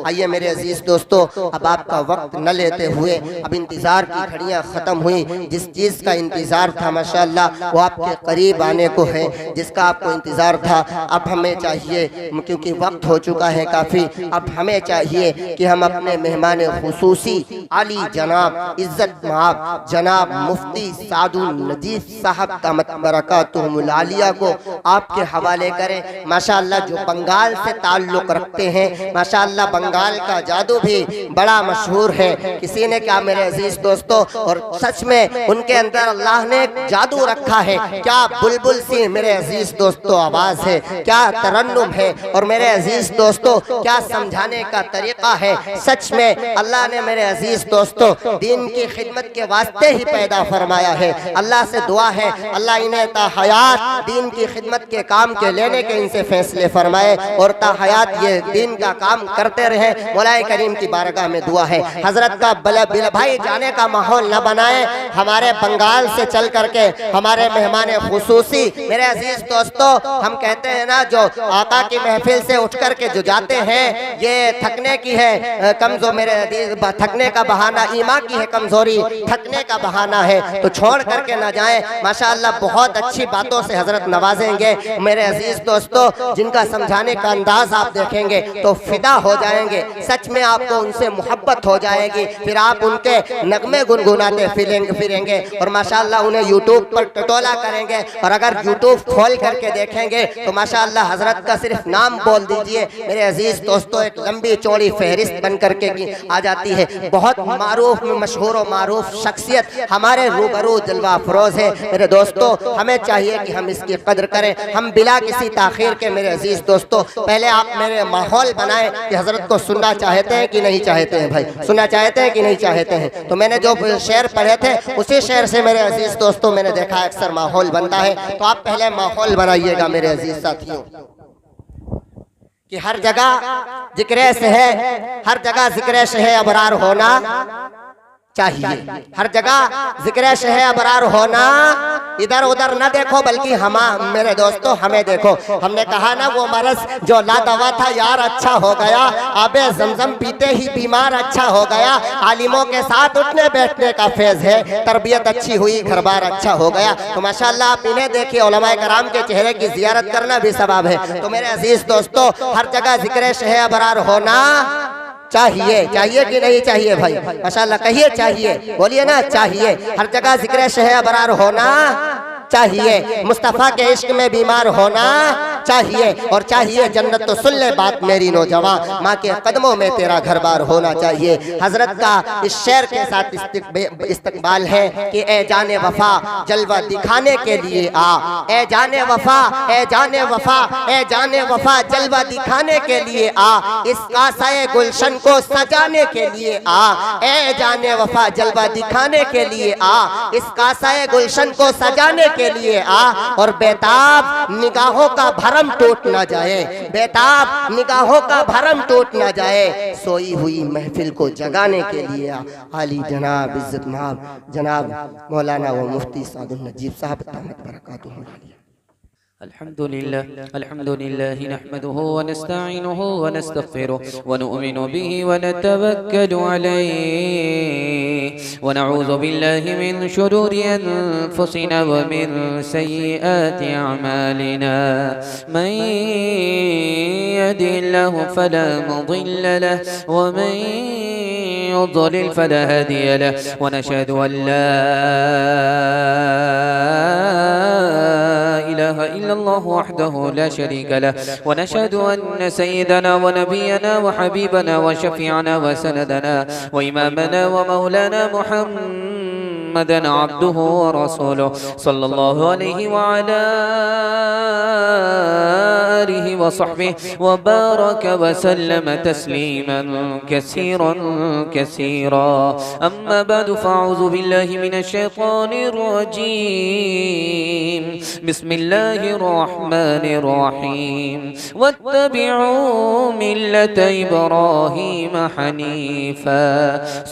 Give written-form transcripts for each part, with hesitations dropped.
आइए मेरे अजीज दोस्तों, अब आपका वक्त न लेते हुए अब इंतजार की घड़ियां खत्म हुई। जिस चीज का इंतजार था माशाअल्लाह वो आपके करीब आने को है, जिसका आपको इंतजार था। अब हमें चाहिए, क्योंकि वक्त हो चुका है काफी, अब हमें चाहिए कि हम अपने मेहमान खुसूसी आली जनाब इज्जत माब जनाब मुफ्ती सादुल नजीफ साहब का बरकातुहुल आलिया को आपके हवाले करें। माशाअल्लाह जो बंगाल से ताल्लुक रखते हैं, माशाअल्लाह बंगाल का जादू भी बड़ा मशहूर है। किसी ने कहा मेरे अजीज दोस्तों, और सच में उनके अंदर अल्लाह ने जादू रखा है। क्या बुलबुल सी मेरे अजीज दोस्तों आवाज है, क्या तरन्नुम है, और मेरे अजीज दोस्तों क्या समझाने का तरीका है। सच में अल्लाह ने मेरे अजीज दोस्तों दीन की खिदमत के वास्ते ही पैदा फरमाया है। अल्लाह से दुआ है अल्लाह इन्हें ताहयात दीन की खिदमत के काम के लेने के इनसे फैसले फरमाए और ताहयात ये दीन का काम करते रहे। मौलाए करीम की बारगाह में दुआ है हजरत का बिल भाई जाने का माहौल न बनाए। हमारे बंगाल से चल करके हमारे मेहमान खुसूसी मेरे अजीज दोस्तों, हम कहते हैं ना जो आका की महफिल से उठ करके जो जाते हैं ये थकने की है कमजोर, मेरे अजीज थकने का बहाना ईमा की है कमजोरी, थकने का बहाना है, तो छोड़ करके ना जाएं। माशाअल्लाह बहुत अच्छी बातों से हजरत नवाजेंगे मेरे अजीज दोस्तों, जिनका समझाने का अंदाज आप देखेंगे तो फिदा हो जाएंगे। सच में आपको उनसे मोहब्बत हो जाएगी, फिर आप उनके नगमे गुनगुनाते फिरेंगे और माशाअल्लाह उन्हें यूट्यूब पर टटोला करेंगे। और अगर यूट्यूब खोल करके देखेंगे तो माशाअल्लाह हजरत का सिर्फ नाम बोल दीजिए मेरे अजीज दोस्तों, एक लंबी चौड़ी फहरिस्त बन करके आ जाती है। बहुत मारूफ मशहूर और मारूफ शख्सियत हमारे रूबरू जलवा अफरोज है। मेरे दोस्तों हमें चाहिए कि हम इसकी कदर करें, हम बिला किसी ताखीर के मेरे अजीज दोस्तों पहले आप मेरे माहौल बनाएं कि हजरत को सुनना चाहते हैं कि नहीं चाहते हैं। भाई सुनना चाहते हैं कि नहीं चाहते हैं? तो मैंने जो शेर पढ़े थे उसी शेर से मेरे अजीज दोस्तों मैंने देखा अक्सर माहौल बनता है। तो आप पहले माहौल बनाइएगा मेरे अजीज साथियों कि हर जगह जिक्र से है, हर जगह जिक्र से है अबरार होना चाहिए, हर जगह जिक्र से है अबरार होना। इधर उधर न देखो बल्कि हम मेरे दोस्तों हमें देखो। हमने कहा ना वो मरज जो ला दवा था यार अच्छा हो गया, आबे जमजम पीते ही बीमार अच्छा हो गया। आलिमों के साथ उठने बैठने का फेज है, तरबियत अच्छी हुई घर बार अच्छा हो गया। तो माशाअल्लाह आप इन्हें देखिए, उलमाए कराम के चेहरे की जियारत करना भी सवाब है। तो मेरे अजीज दोस्तों हर जगह जिक्र से है अबरार होना चाहिए, चाहिए कि नहीं चाहिए? भाई माशाअल्लाह कहिए चाहिए, बोलिए ना चाहिए। हर जगह जिक्र शह अबरार होना चाहिए, मुस्तफ़ा के इश्क में बीमार होना चाहिए, और चाहिए जन्नत तो सुन ले बात मेरी नौजवान, माँ के कदमों में तेरा घर बार होना चाहिए। हजरत का इस शेर के साथ इस्तकबाल है कि ए जाने वफा जलवा दिखाने के लिए आ, ए जाने वफा, ए जाने वफा, ए जाने वफा जलवा दिखाने के लिए आ, इस कासाए गुलशन को सजाने के लिए आ, ए जाने वफा जलवा दिखाने के लिए आ, इस कासाए गुलशन को सजाने के लिए आ, और बेताब निगाहों का भरम टूट ना जाए, बेताब निगाहों का भरम टूट ना जाए, सोई हुई महफिल को जगाने के लिए आ। आली जनाब इज्जत माब जनाब मौलाना व मुफ्ती सादुल नजीब साहब बरकातुहु। अल्हम्दुलिल्लाह नहमदुहु व नस्तईनुहु व नस्तगफिरुहु व नु'मिनु बिही व नतवक्कलु अलैहि व नऊज़ु बिल्लाहि मिन शुरूरि अनफुसिना व मिन सय्यिआति अअमालिना। मन यहदिहिल्लाहु फला मुदिल्ल लहु व मन युद्लिल फला हादिय लहु व नशहदु अन ला इलाहा इल्लल्लाह वहदहु ला शरीका लहु व नशहदु अन्न सय्यदना व नबियना व हबीबना व शफीअना व सनदना व इमामना व मौलाना मुहम्मदन अब्दुहु व रसूलुहु सल्लल्लाहु अलैहि व अला आलिहि व सहबिहि व बारक व सल्लम तस्लीमन कसीरन कसीरा। अम्मा बअद फअऊज़ु बिल्लाहि मिनश शैतानिर रजीम। बिस्मिल्लाहिर रहमानिर रहीम। वत्तबि'ू मिल्लत इब्राहीम हनीफा।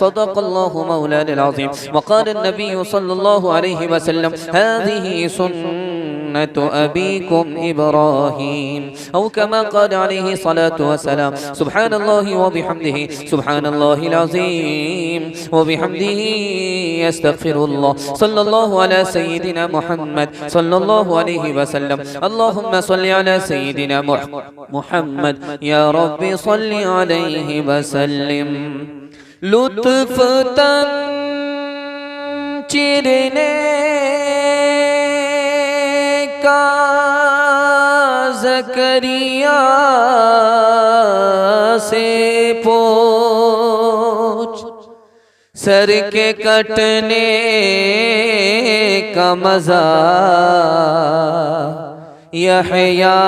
सदक़ल्लाहु मौलाना अज़ीम। वक़ाल नबी सल्लल्लाहु अलैहि वसल्लम हाज़िही सुन्नती सुन्नतु अबीकुम इब्राहीम औ कमा क़ाल अलैहि सलातु वस्सलाम। सुब्हानल्लाहि व बिहम्दिही सुब्हानल्लाहिल अज़ीम व बिहम्दिही अस्तग़फिरुल्लाह। सल्लल्लाहु अला सय्यिदिना मुहम्मद सल्लल्लाहु अलैहि वसल्लम। अल्लाहुम्मा सल्लि अला सय्यिदिना मुहम्मद या रब्बि सल्लि अलैहि वसल्लिम। लुत्फ़तन चिरने का ज़करिया से पूछ, सर के कटने का मज़ा यहया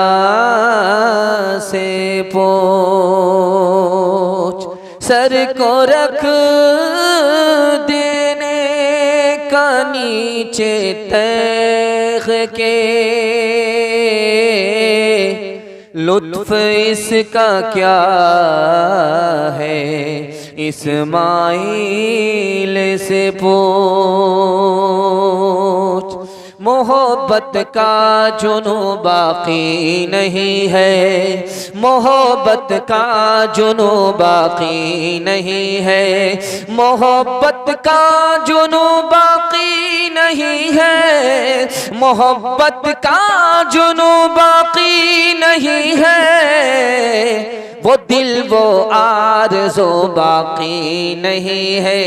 से पूछ, सर को रख देने का नीचे तैख़ के, लुत्फ़ इसका क्या है इस्माइल से पूछ। मोहब्बत का जुनू बाकी नहीं है, मोहब्बत का जुनू बाकी नहीं है, मोहब्बत का जुनू बाकी नहीं है, मोहब्बत का जुनू बाकी नहीं है। वो दिल वो आरज़ू बाकी नहीं है,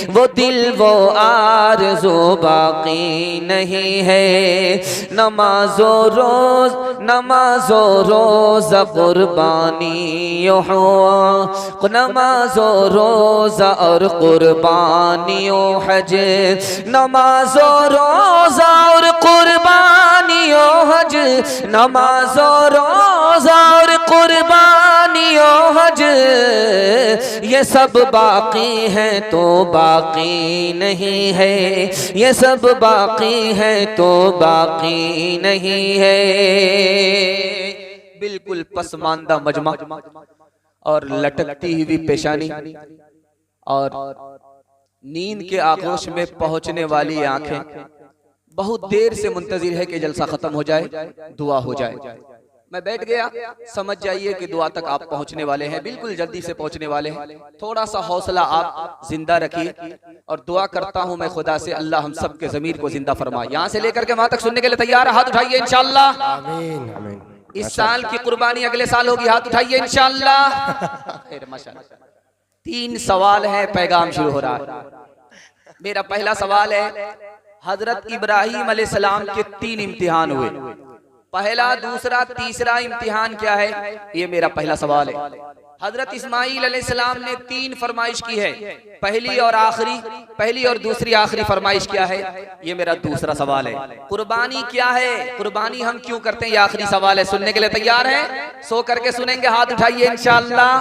वो दिल वो आरज़ू बाकी नहीं है। नमाज़ो रोज़ा कुर्बानी हुआ, नमाज़ो रोज़ा और कुर्बानी हज, नमाज़ो रोज़ा और कुर्बानी हज, नमाज़ो रोज़ा और कुर्बानी हज, ये सब बाकी है तो बाकी नहीं है, ये सब बाकी है तो बाकी नहीं है। बिल्कुल पसमानदा मजमा और लटकती हुई पेशानी और नींद के आगोश में पहुंचने वाली आंखें, बहुत देर से मुंतजिर है कि जलसा खत्म हो जाए, दुआ हो जाए। मैं बैठ गया, समझ जाइए कि दुआ तक आप पहुंचने वाले हैं, बिल्कुल जल्दी से पहुंचने वाले हैं। थोड़ा सा हौसला आप जिंदा रखिए और दुआ करता हूं मैं खुदा से, अल्लाह हम सब के ज़मीर को जिंदा फरमाए। यहाँ से लेकर के वहां तक सुनने के लिए तैयार है? हाथ उठाइए इंशाअल्लाह। आमीन आमीन। इस साल की कुर्बानी अगले साल होगी, हाथ उठाइए इंशाअल्लाह। माशाअल्लाह। 3 सवाल है, पैगाम शुरू हो रहा है। मेरा पहला सवाल है, हजरत इब्राहीम अलैहिस्सलाम के 3 इम्तिहान हुए, पहला, दूसरा, तीसरा इम्तिहान क्या है? ये मेरा पहला सवाल है। हजरत इस्माइल अलैहिस्सलाम ने 3 फरमाइश की है, पहली और आखिरी, पहली और दूसरी आखिरी फरमाइश क्या है? ये मेरा दूसरा सवाल है। कुर्बानी क्या है, कुर्बानी हम क्यों करते हैं? ये आखिरी सवाल है। सुनने के लिए तैयार हैं? सो करके सुनेंगे, हाथ उठाइए इंशाअल्लाह।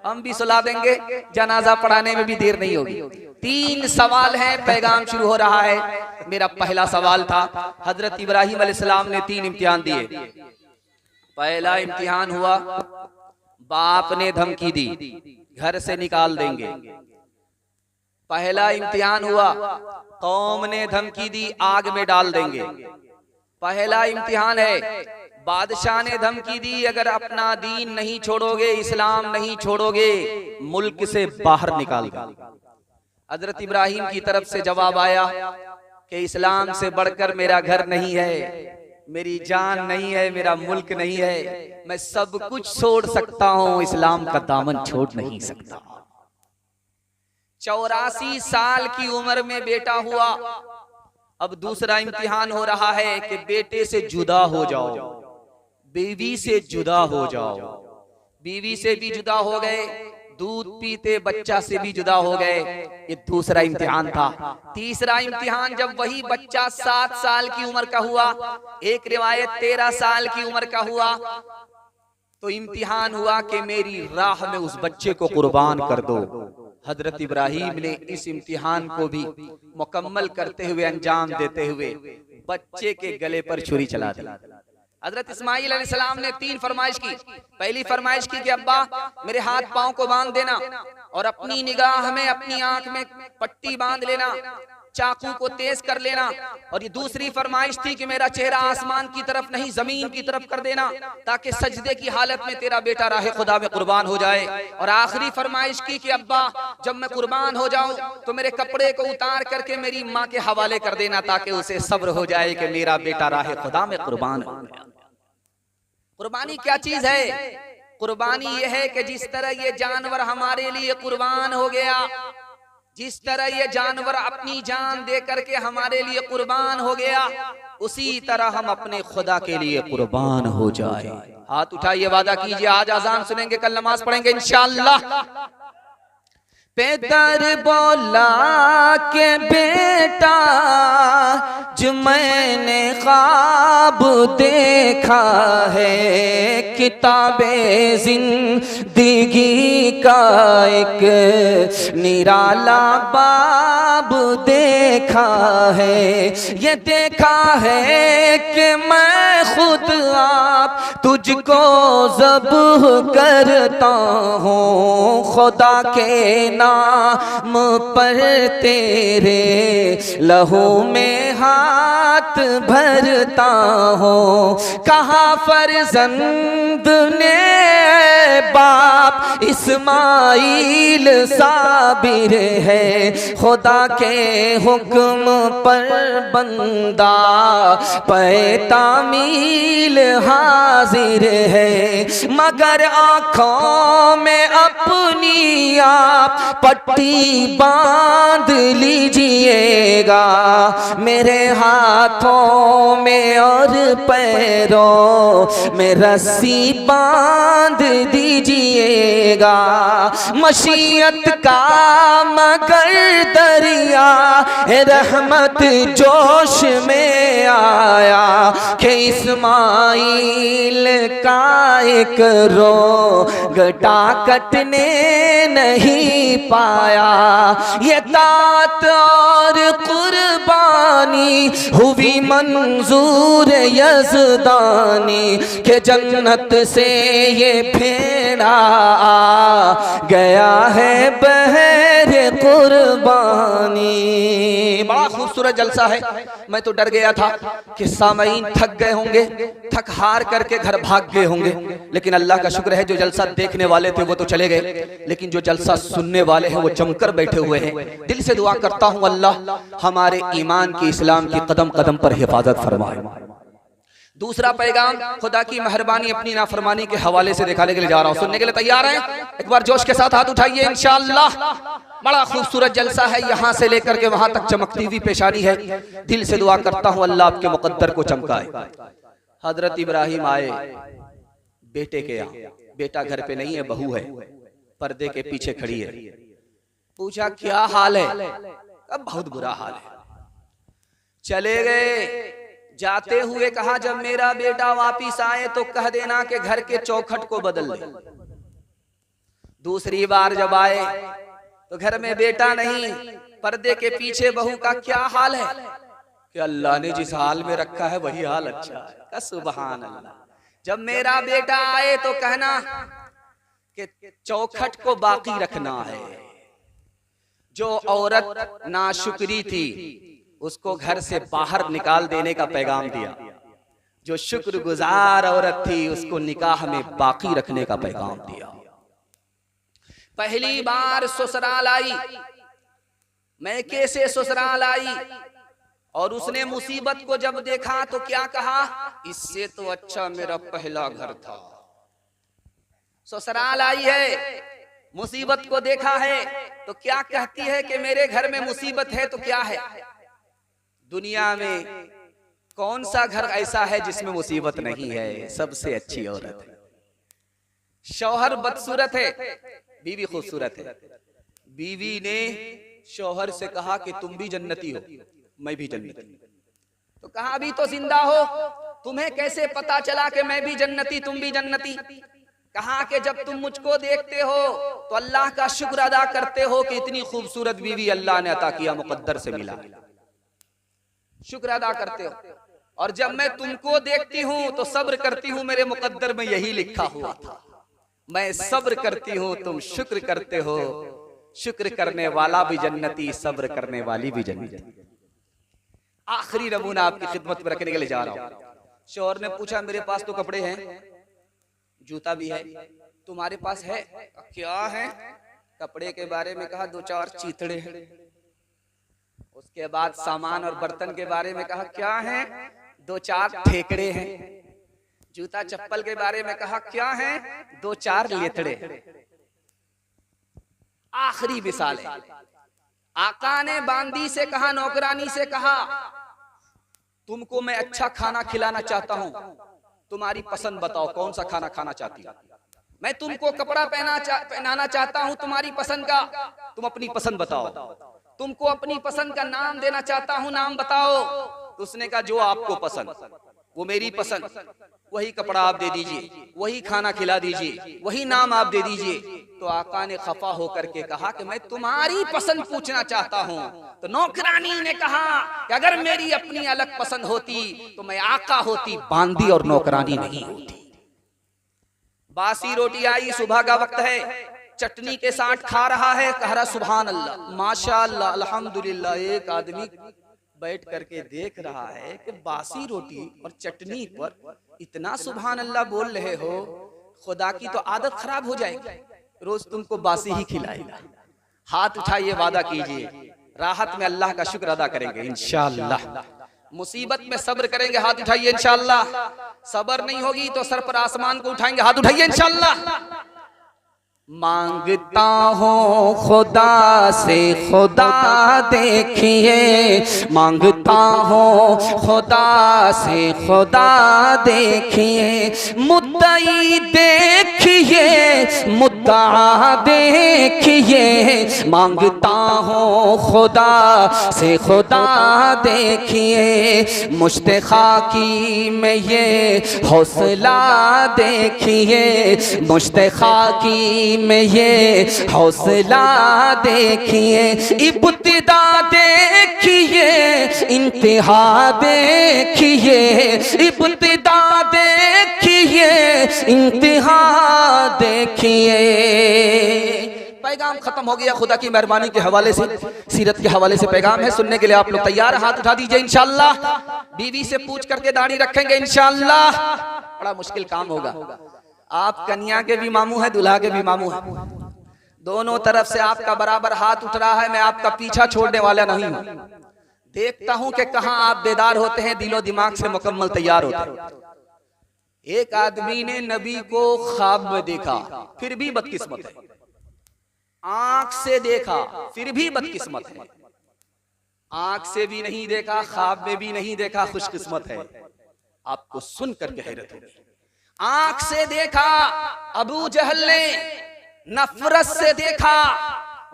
हम भी सुला देंगे, जनाजा पढ़ाने में भी देर नहीं होगी। 3 सवाल हैं, पैगाम शुरू हो रहा है। मेरा पहला सवाल था, हजरत इब्राहीम अलैहिस्सलाम ने 3 इम्तिहान दिए। पहला इम्तिहान हुआ, बाप ने धमकी दी घर से निकाल देंगे। पहला इम्तिहान हुआ, कौम ने धमकी दी आग में डाल देंगे। पहला इम्तिहान है, बादशाह ने धमकी दी अगर अपना दीन नहीं छोड़ोगे, इस्लाम नहीं छोड़ोगे, मुल्क से बाहर निकाल दो। हजरत इब्राहीम की तरफ से जवाब आया कि इस्लाम से बढ़कर मेरा घर नहीं है, मेरी जान नहीं है, मेरा मुल्क नहीं है, मैं सब कुछ छोड़ सकता हूं, इस्लाम का दामन छोड़ नहीं सकता। 84 साल की उम्र में बेटा हुआ। अब दूसरा इम्तिहान हो रहा है कि बेटे से जुदा हो जाओ, बीवी से जुदा हो जाओ। बीवी से भी जुदा हो गए, दूध पीते बच्चा से भी जुदा हो गए। ये दूसरा इम्तिहान था। तीसरा इम्तिहान जब वही बच्चा 7 साल की उम्र का हुआ, एक रिवायत 13 साल की उम्र का हुआ, तो इम्तिहान हुआ कि मेरी राह में उस बच्चे को कुर्बान कर दो। हजरत इब्राहीम ने इस इम्तिहान को भी मुकम्मल करते हुए, अंजाम देते हुए बच्चे के गले पर छुरी चला दी। हजरत इस्माइल अलैहिस्सलाम ने 3 फरमाइश की। पहली फरमाइश की कि अब्बा मेरे हाथ पांव को बांध देना और अपनी निगाह में, अपनी आंख में पट्टी बांध लेना, चाकू को तेज कर लेना। और ये दूसरी फरमाइश थी कि मेरा चेहरा आसमान की तरफ नहीं जमीन की तरफ कर देना, ताकि सजदे की हालत में तेरा बेटा राह खुदा में कुर्बान हो जाए। और आखिरी फरमाइश की कि अब्बा जब मैं कुर्बान हो जाऊं तो मेरे कपड़े को उतार करके मेरी माँ के हवाले कर देना, ताकि उसे सब्र हो जाए कि मेरा बेटा राह खुदा में कुर्बान हो गया। कुर्बानी क्या चीज है? कुर्बानी ये है कि जिस तरह ये जानवर हमारे लिए कुर्बान हो गया, जिस तरह ये जानवर अपनी जान दे करके हमारे लिए कुर्बान हो गया, उसी तरह हम अपने खुदा के लिए कुर्बान हो जाए। हाथ उठाइए, वादा कीजिए, आज अजान सुनेंगे, कल नमाज पढ़ेंगे इंशाअल्लाह। पेदर बोला के बेटा जो मैंने ख्वाब देखा है, किताबे जिंदगी का एक निराला बाब देखा है। ये देखा है कि मैं खुद आप तुझको ज़ब्ह करता हूँ, खुदा के नाम पर तेरे लहू में हाथ भरता हूँ। कहा फर्जंद ने बाप इस्माइल साबिर है, खुदा के हुक्म पर बंदा पैतामील हाजिर है। मगर आँखों में अपनी आप पट्टी बांध लीजिएगा, मेरे हाथों में और पैरों में रस्सी बांध दीजिएगा। मशीयत का मगर दरिया रहमत जोश में आया, कि इस्माइल का एक रोग टाकट ने नहीं पाया। ये तात और कुर्बानी हुई मंजूर यज़दानी, के जन्नत से ये भेड़ा आ गया है बहर कुर्बानी। बड़ा खूबसूरत जलसा है। मैं तो डर गया था कि सामईन थक गए होंगे, थक हार करके घर भाग गए होंगे, लेकिन अल्लाह का शुक्र है जो जलसा देखने वाले थे वो तो चले गए, लेकिन जो जलसा सुनने वाले हैं वो जमकर बैठे हुए हैं। दिल से दुआ करता हूँ अल्लाह हमारे ईमान की, इस्लाम की कदम कदम पर हिफाजत फरमाए। दूसरा पैगाम खुदा की मेहरबानी अपनी नाफरमानी के हवाले से दिखाने के लिए जा रहा हूँ। सुनने के लिए तैयार हैं? एक बार जोश के साथ हाथ उठाइए इंशाअल्लाह। बड़ा खूबसूरत जलसा है, यहाँ से लेकर के वहां तक चमकती हुई पेशानी है। दिल से दुआ करता हूँ अल्लाह आपके मुकद्दर को चमकाए। हजरत इब्राहिम आए बेटे के यहाँ, बेटा घर पे नहीं है, बहू है, पर्दे के पीछे खड़ी है। पूछा क्या हाल है? अब बहुत बुरा हाल है। चले गए, जाते हुए कहा जब मेरा बेटा वापिस आए तो कह देना कि घर के चौखट को बदल दे। दूसरी बार जब आए तो घर में बेटा नहीं, पर्दे के पीछे बहू का क्या हाल है? कि अल्लाह ने जिस हाल में रखा है वही हाल अच्छा है। सुभान अल्लाह। जब मेरा बेटा आए तो कहना कि चौखट को बाकी रखना है। जो औरत नाशुक्री थी उसको घर से बाहर निकाल देने का पैगाम दिया। जो शुक्रगुजार औरत थी उसको निकाह में बाकी रखने का पैगाम दिया। पहली बार ससुराल आई, मैके से ससुराल आई, और उसने मुसीबत को जब देखा तो क्या कहा? इससे तो अच्छा मेरा पहला घर था। ससुराल आई है, मुसीबत को देखा है तो क्या कहती है कि मेरे घर में मुसीबत है तो क्या है? दुनिया में कौन सा घर ऐसा है जिसमें मुसीबत नहीं है? सबसे अच्छी औरत है। शौहर बदसूरत है, बीवी खूबसूरत है। बीवी ने शौहर से कहा कि तुम भी जन्नती हो, मैं भी जन्नती। तो कहा अभी तो जिंदा हो, तुम्हें कैसे पता चला कि मैं भी जन्नती तुम भी जन्नती? कहा कि जब तुम मुझको देखते हो तो अल्लाह का शुक्र अदा करते हो कि इतनी खूबसूरत बीवी अल्लाह ने अता किया, मुकद्दर से मिला, शुक्र अदा करते हो। और जब मैं तुमको देखती हूँ तो सब्र करती हूँ, मेरे मुकद्दर में यही लिखा हुआ था। मैं सब्र करती हूँ, तुम शुक्र करते हो। शुक्र करने वाला भी जन्नती, सब्र करने वाली भी जन्नती। आखिरी नमूना आपकी खिदमत में रखने के लिए जा रहा हूँ। शौहर ने पूछा मेरे पास तो कपड़े हैं, जूता भी है, तुम्हारे पास है? क्या है? कपड़े के बारे में कहा 2-4 चीथड़े हैं। उसके बाद सामान और बर्तन के बारे में कहा क्या है? 2-4 ठेकड़े हैं। जूता चप्पल के बारे में कहा क्या है? 2-4 लेतड़े। आखिरी मिसाल है, आका ने बांदी से कहा, नौकरानी से कहा तुमको मैं अच्छा खाना खिलाना चाहता हूं, तुम्हारी पसंद बताओ कौन सा खाना खाना चाहती हो। मैं तुमको कपड़ा पहनाना चाहता हूं तुम्हारी पसंद का, तुम अपनी पसंद बताओ। तुमको अपनी पसंद का नाम देना चाहता हूं, नाम बताओ। तो उसने कहा जो आपको पसंद, वो मेरी पसंद, वही कपड़ा आप दे दीजिए, वही खाना खिला दीजिए, वही नाम आप दे दीजिए। तो आका ने खफा होकर के कहा कि मैं तुम्हारी पसंद पूछना चाहता हूं। तो नौकरानी ने कहा कि अगर मेरी अपनी अलग पसंद होती तो मैं आका होती, बांदी और नौकरानी नहीं होती। बासी रोटी आई, सुबह का वक्त है, चटनी के साथ खा रहा है, कह रहा सुभान अल्लाह, माशाअल्लाह, अल्हम्दुलिल्लाह। एक आदमी बैठ करके देख रहा है कि बासी रोटी और चटनी पर इतना सुभान अल्लाह बोल रहे हो, खुदा की तो आदत खराब हो जाएगी, रोज तुमको बासी ही खिलाएगा। हाथ उठाइए, वादा कीजिए, राहत में अल्लाह का शुक्र अदा करेंगे इंशाअल्लाह। मुसीबत में सब्र करेंगे, हाथ उठाइए इंशाअल्लाह। सब्र नहीं होगी तो सर पर आसमान को उठाएंगे, हाथ उठाइए इंशाअल्लाह। मांगता हूँ खुदा से खुदा देखिए, मांगता हूँ खुदा से खुदा देखिए, मुद्दई देखिए, मुद्दा देखिए। मांगता हूँ खुदा से खुदा देखिए, मुश्तखा की में ये हौसला देखिए, मुश्तखा की में ये हौसला देखिए, इब्तिदा देखिए, इंतहा देखिए, इब्तिदा देखिए, इंतहा देखिए। पैगाम खत्म हो गया। खुदा की मेहरबानी के हवाले से, सीरत के हवाले से पैगाम है, सुनने के लिए आप लोग तैयार हैं? हाथ उठा दीजिए इंशाअल्लाह। बीवी से पूछ करके दाढ़ी रखेंगे इंशाअल्लाह। बड़ा मुश्किल काम होगा। आप कन्या के भी मामू हैं, दुल्हा के भी मामू हैं, दोनों तरफ से आपका बराबर हाथ उठ रहा है। मैं आपका पीछा छोड़ने वाला नहीं हूं। देखता हूं कि कहां आप बेदार होते हैं, दिलो दिमाग से मुकम्मल तैयार होते हैं। एक आदमी ने नबी को ख्वाब में देखा, फिर भी बदकिस्मत है। आंख से देखा, फिर भी बदकिस्मत है। आंख से भी नहीं देखा, ख्वाब में भी नहीं देखा, खुशकिस्मत है। आपको सुन करके हैरत होगी। आंख से देखा, अबू जहल ने नफरत से देखा,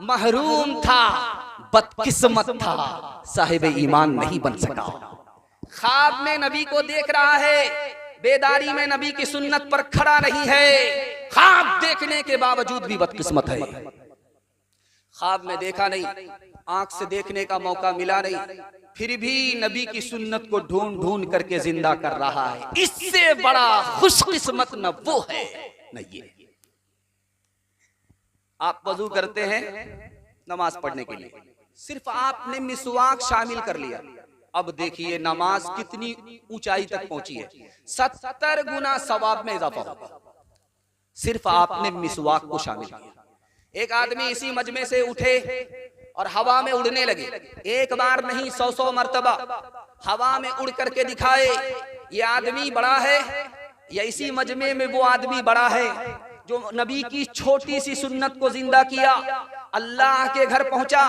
महरूम था, बदकिस्मत था, साहिब ईमान नहीं बन सका। ख्वाब में नबी को देख रहा है, बेदारी में नबी की सुन्नत पर खड़ा नहीं है, ख्वाब देखने के बावजूद भी बदकिस्मत है। ख्वाब में देखा नहीं, आंख से देखने का मौका मिला नहीं, फिर भी नबी की सुन्नत को ढूंढ ढूंढ करके जिंदा कर रहा है। इससे बड़ा खुशकिस्मत न वो है न ये। आप वजू करते हैं नमाज पढ़ने के लिए, सिर्फ आपने मिसवाक शामिल कर लिया। अब देखिए नमाज कितनी ऊंचाई तक पहुंची है, 70 गुना सवाब में इजाफा होगा, सिर्फ आपने मिसवाक को शामिल किया। एक आदमी इसी मजमे से उठे और हवा में उड़ने लगे, एक बार नहीं 100 मर्तबा हवा में उड़ करके दिखाए। ये आदमी बड़ा है या इसी मजमे में वो आदमी बड़ा है जो नबी की छोटी सी सुन्नत को जिंदा किया। अल्लाह के घर पहुंचा,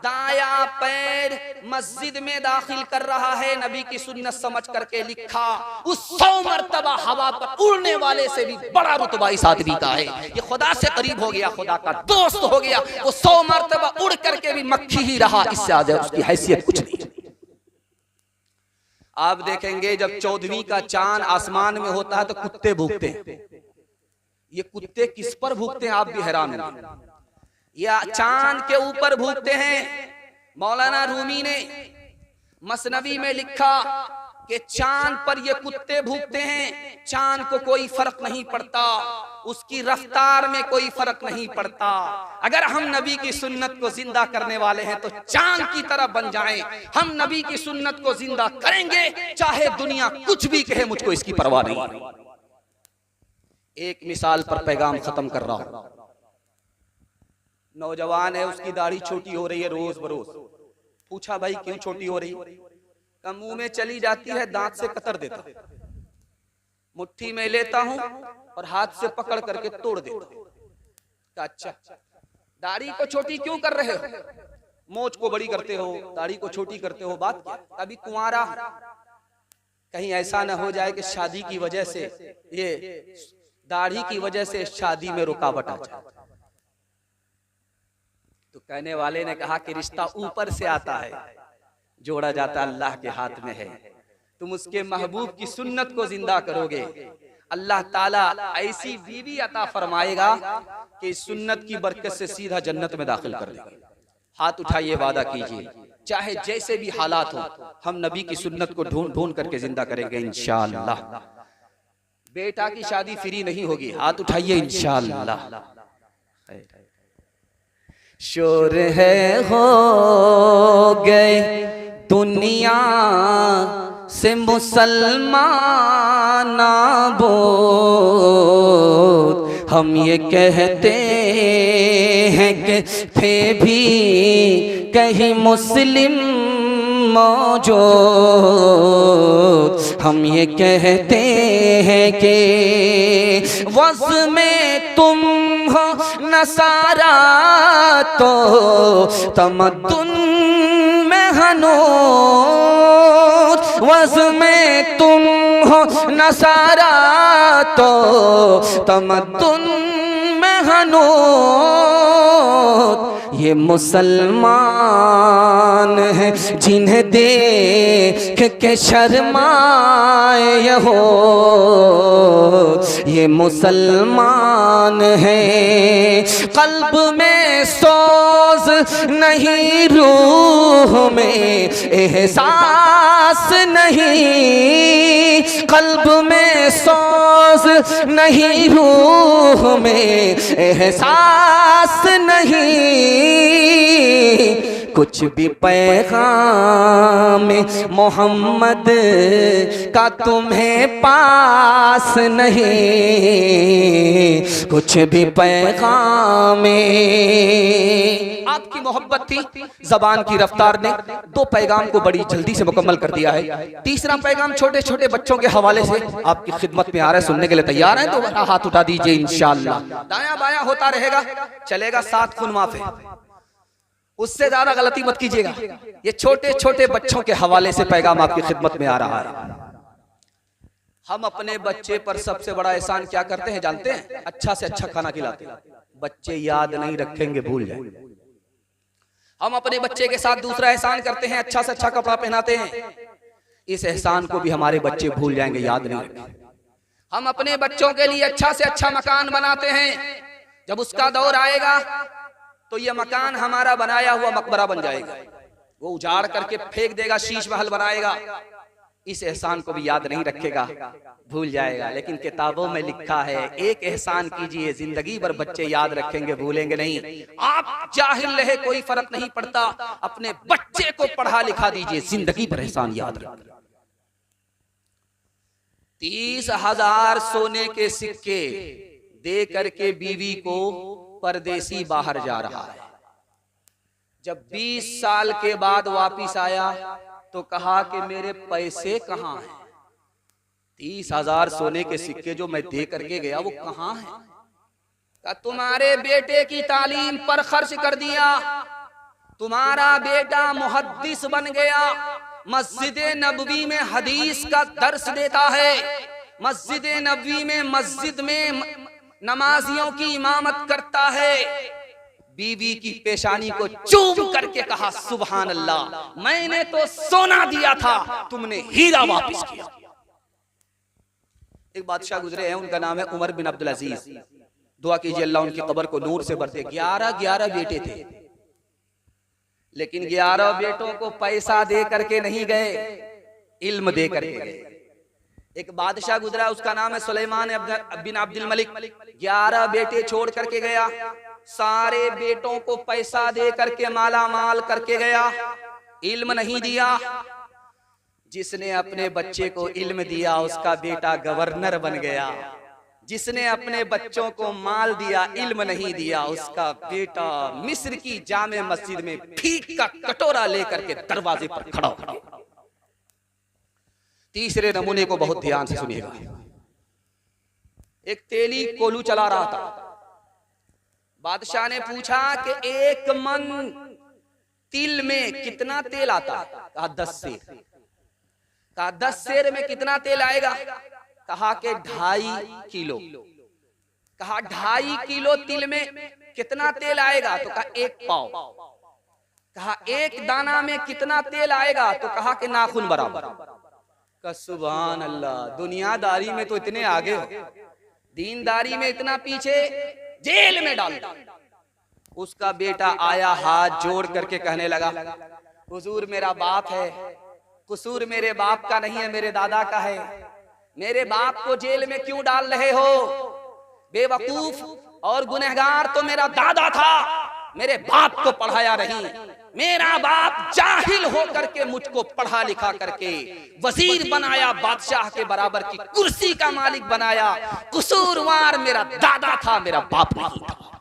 दाया पैर मस्जिद में दाखिल कर रहा है, नबी की सुन्नत समझ करके लिखा, उस 100 मर्तबा हवा पर उड़ने वाले से भी बड़ा रुतबा इस आदमी का है। ये खुदा से करीब हो गया, खुदा का दोस्त हो गया। वो 100 मर्तबा उड़ करके भी मक्खी ही रहा, इससे आगे उसकी हैसियत कुछ नहीं। आप देखेंगे जब 14वीं का चांद आसमान में होता है तो कुत्ते भूखते हैं। ये कुत्ते किस पर भूखते हैं आप भी हैरान होंगे। या चांद के ऊपर भूखते हैं। मौलाना रूमी ने मसनवी में लिखा कि चांद पर ये कुत्ते भूखते हैं, चांद को कोई फर्क नहीं पड़ता, उसकी रफ्तार में कोई फर्क नहीं पड़ता। अगर हम नबी की सुन्नत को जिंदा करने वाले हैं तो चांद की तरह बन जाएं। हम नबी की सुन्नत को जिंदा करेंगे, चाहे दुनिया कुछ भी कहे, मुझको इसकी परवाह नहीं। एक मिसाल पर पैगाम खत्म कर रहा हूं। नौजवान है, उसकी दाढ़ी छोटी हो रही है रोज बरोज। पूछा भाई क्यों छोटी हो रही? का मुंह में चली जाती है, दांत से कतर देता, मुट्ठी में लेता हूं और हाथ से पकड़ करके तोड़ देता हूं। अच्छा, दाढ़ी को छोटी क्यों कर रहे हो? मोछ को बड़ी करते हो, दाढ़ी को छोटी करते हो, बात क्या? अभी कुंवारा, कहीं ऐसा ना हो जाए कि शादी की वजह से, ये दाढ़ी की वजह से शादी में रुकावट आ जाए। तो कहने वाले ने कहा कि रिश्ता ऊपर से आता है, जोड़ा जाता अल्लाह के हाथ में है। तुम उसके महबूब की सुन्नत को जिंदा करोगे, अल्लाह ताला ऐसी बीवी अता फरमाएगा कि सुन्नत की बरकत से सीधा जन्नत में दाखिल कर देगा। हाथ उठाइए, वादा कीजिए, चाहे जैसे भी हालात हो, हम नबी की सुन्नत को ढूंढ ढूंढ करके जिंदा करेंगे इंशाअल्लाह। बेटा की शादी फ्री नहीं होगी, हाथ उठाइए इंशाअल्लाह। शोर है हो गए दुनिया से मुसलमान बोल, हम ये कहते हैं कि थे भी कहीं मुस्लिम मौजूद, हम ये कहते हैं कि वज़ में तुम हो नसारा तो तमद्दुन में हनूर, वज़ में तुम हो नसारा तो तमद्दुन में हनूर। ये मुसलमान है जिन्हें देख के शर्माए हो, ये मुसलमान है कल्ब में सोज नहीं, रूह में एहसास नहीं, कल्ब में सोज नहीं, रूह में एहसास नहीं, कुछ भी पैगाम मोहम्मद का तुम्हें पास नहीं, कुछ भी पैगाम। आपकी मोहब्बत थी, जबान की रफ्तार ने दो पैगाम को बड़ी जल्दी से मुकम्मल कर दिया है। तीसरा पैगाम छोटे छोटे बच्चों के हवाले से आपकी खिदमत में आ रहा है, सुनने के लिए तैयार हैं तो हाथ उठा दीजिए इंशाअल्लाह। दाया बाया होता रहेगा, चलेगा, 7 खून माफ है, उससे ज्यादा गलती मत कीजिएगा। ये छोटे छोटे बच्चों के हवाले से पैगाम आपकी खिदमत में आ रहा है। हम अपने बच्चे पर सबसे बड़ा एहसान क्या करते हैं जानते हैं? अच्छा से अच्छा खाना खिलाते हैं। बच्चे याद नहीं रखेंगे, भूल जाए। हम अपने बच्चे के साथ दूसरा एहसान करते हैं, अच्छा से अच्छा कपड़ा पहनाते हैं। इस एहसान को भी हमारे बच्चे भूल जाएंगे, याद नहीं रखेंगे। हम अपने बच्चों के लिए अच्छा से अच्छा मकान बनाते हैं, जब उसका दौर आएगा तो ये मकान हमारा बनाया हुआ मकबरा बन जाएगा, वो उजाड़ करके फेंक देगा, शीश महल बनाएगा। इस एहसान को भी याद नहीं रखेगा, भूल जाएगा। लेकिन किताबों में लिखा है, एक एहसान कीजिए, जिंदगी भर बच्चे याद रखेंगे, भूलेंगे नहीं। आप जाहिल रहे कोई फर्क नहीं पड़ता, अपने बच्चे को पढ़ा लिखा दीजिए, जिंदगी भर एहसान याद रखेंगे। 30,000 सोने के सिक्के दे करके बीवी को परदेसी बाहर जा रहा है। जब 20 साल के बाद वापिस आया तो कहा कि मेरे पैसे कहाँ हैं? 30,000 सोने के सिक्के जो मैं दे करके गया वो कहाँ हैं? कहा तुम्हारे बेटे की तालीम पर खर्च कर दिया, तुम्हारा बेटा मुहद्दिस बन गया, मस्जिद नबवी में हदीस का दर्स देता है, मस्जिद नबवी में मस्जिद में नमाजियों की इमामत करता है। बीवी की पेशानी को चूम करके कहा सुभान अल्लाह, मैंने तो सोना दिया था, तुमने हीरा वापस किया। एक बादशाह गुजरे हैं, उनका नाम है उमर बिन अब्दुल अजीज। दुआ कीजिए अल्लाह उनकी कब्र को नूर से भर दे। 11 बेटे थे, लेकिन 11 बेटों को पैसा दे करके नहीं गए, इल्म दे करके गए। एक बादशाह गुजरा, उसका नाम है सुलेमान बिन अब्दुल मलिक। 11 बेटे छोड़ करके गया, सारे बेटों को पैसा दे करके माला माल करके गया, इल्म नहीं दिया। जिसने अपने बच्चे को इल्म दिया उसका बेटा गवर्नर बन गया, जिसने अपने बच्चों को माल दिया इल्म नहीं दिया उसका बेटा मिस्र की जामे मस्जिद में फीक का कटोरा लेकर के दरवाजे पर खड़ा हो गया। तीसरे नमूने को बहुत ध्यान से सुनिएगा। एक तेली कोलू चला रहा था, बादशाह ने पूछा कि 1 मन तिल में कितना तेल आता? कहा 10 सेर। कहा 10 सेर में कितना तेल आएगा? कहा कि 2.5 किलो। कहा 2.5 किलो तिल में कितना तेल आएगा? तो कहा 1 पाव। कहा 1 दाना में कितना तेल आएगा? तो कहा कि नाखून बराबर। का सुभान अल्लाह, दुनियादारी में तो इतने आगे हो, दीनदारी में इतना पीछे, जेल में डाल। उसका बेटा आया, हाथ जोड़ करके कहने लगा, हुजूर मेरा बाप है, कसूर मेरे बाप का नहीं है, मेरे दादा का है। मेरे बाप को जेल में क्यों डाल रहे हो? बेवकूफ और गुनहगार तो मेरा दादा था, मेरे बाप को पढ़ाया नहीं। मेरा बाप जाहिल हो करके मुझको पढ़ा लिखा करके वजीर बनाया, बादशाह के बराबर की कुर्सी का मालिक बनाया। कसूरवार मेरा दादा था, मेरा बाप नहीं था।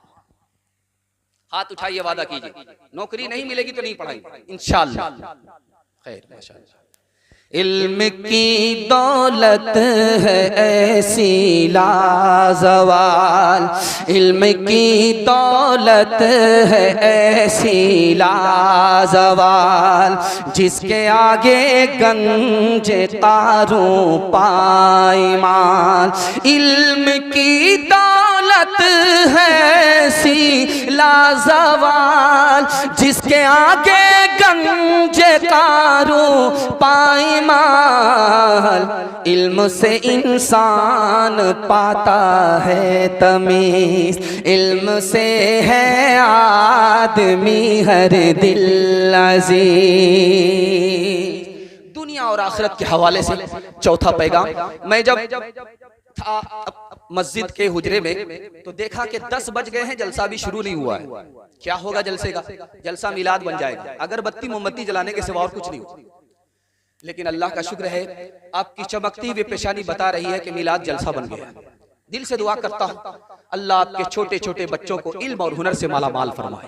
हाथ उठाइए, वादा कीजिए, नौकरी नहीं मिलेगी तो नहीं पढ़ाई इंशाअल्लाह। खैर, माशाअल्लाह। इल्म की दौलत है ऐसी लाजवाल, इल्म की दौलत है ऐसी लाजवाल, जिसके आगे गंजे तारों पायमाल। इल्म की दौलत है ऐसी लाजवाल, जिसके आगे गंजे तारों पायमाल। इल्म से इंसान पाता है तमीज, इल्म से है आदमी हर दिल अजीज। दुनिया और आखिरत के हवाले से चौथा पैगाम। मैं जब था मस्जिद के हुजरे में तो देखा कि 10 बज गए हैं, जलसा भी शुरू नहीं हुआ है। क्या होगा जलसे का? जलसा मिलाद बन जाएगा, अगरबत्ती मोमबत्ती जलाने के सिवा और कुछ नहीं होगा। लेकिन अल्लाह का शुक्र है, आपकी चमकती हुई पेशानी बता रही है कि मिलाद जलसा बन गया। दिल से दुआ करता हूं अल्लाह आपके छोटे छोटे बच्चों को इल्म और हुनर से माला माल फरमाए।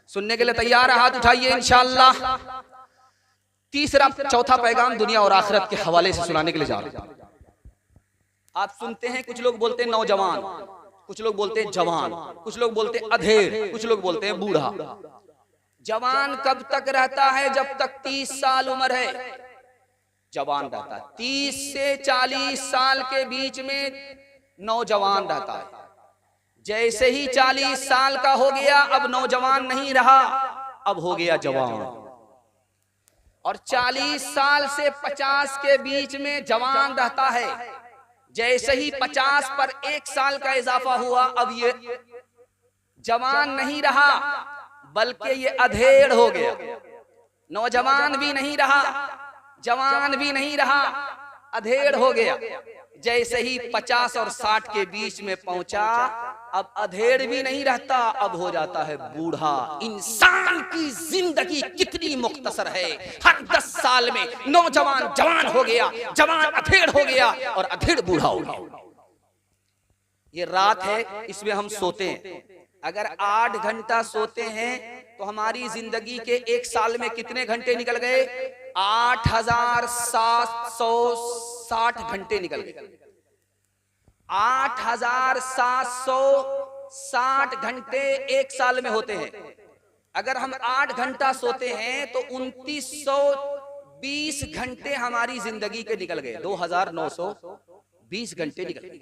सुनने के लिए तैयार है? हाथ उठाइए इंशाअल्लाह। तीसरा चौथा पैगाम दुनिया और आखिरत के हवाले से सुनाने के लिए जा रहा हूं। आप सुनते हैं, कुछ लोग बोलते हैं नौजवान, कुछ लोग बोलते हैं जवान, कुछ लोग बोलते हैं अधेड़, कुछ लोग बोलते हैं बूढ़ा। जवान कब तक रहता है? जब तक 30 साल उम्र है जवान रहता है। 30 से 40 साल के बीच में नौजवान रहता है। जैसे ही 40 साल का हो गया, अब नौजवान नहीं रहा, अब हो गया जवान। और 40 साल से 50 के बीच में जवान रहता है। जैसे ही 50 पर 1 साल का इजाफा हुआ, अब ये जवान नहीं रहा बल्कि ये अधेड़ हो गया। नौजवान भी नहीं रहा, जवान भी नहीं रहा, अधेड़ हो गया। जैसे ही 50 और 60 के बीच में पहुंचा, अब अधेड़ भी नहीं रहता, अब हो जाता है बूढ़ा। इंसान की जिंदगी कितनी मुख्तसर है, हर 10 साल में नौजवान जवान हो गया, जवान अधेड़ हो गया और अधेड़ बूढ़ा हो गया। ये रात है, इसमें हम सोते हैं। अगर 8 घंटा सोते हैं तो हमारी जिंदगी के 1 साल में कितने घंटे निकल गए? 8760 घंटे निकल गए। 8760 घंटे 1 साल में होते हैं। अगर हम 8 घंटा सोते हैं तो 2920 घंटे हमारी जिंदगी के निकल गए। 2920 घंटे निकल गए।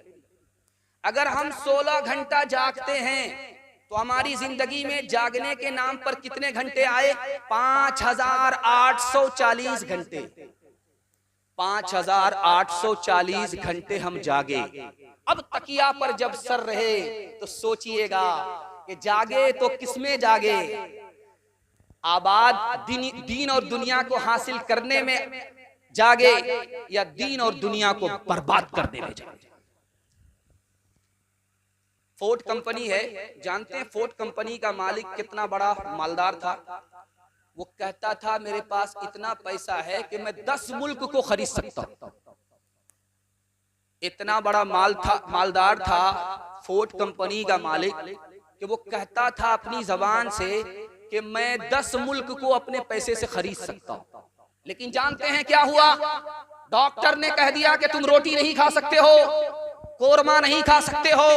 अगर हम 16 घंटा जागते हैं तो हमारी जिंदगी में जागने के नाम पर कितने घंटे आए? 5840 घंटे। 5840 घंटे हम जागे। अब तकिया पर जब सर रहे तो सोचिएगा कि जागे तो किसमें जागे? आबाद दीन और दुनिया को हासिल करने में जागे या दीन और दुनिया को बर्बाद कर देने जाए। फोर्ड कंपनी है, जानते हैं फोर्ड कंपनी का मालिक कितना बड़ा मालदार था? वो कहता था मेरे पास इतना पैसा है कि मैं 10 मुल्क को खरीद सकता हूं। इतना बड़ा मालदार था फोर्ड कंपनी का मालिक कि वो कहता था अपनी जबान से कि मैं 10 मुल्क को अपने पैसे से खरीद सकता हूं। लेकिन जानते हैं क्या हुआ? डॉक्टर ने कह दिया कि तुम रोटी नहीं खा सकते हो, कोरमा नहीं खा सकते हो,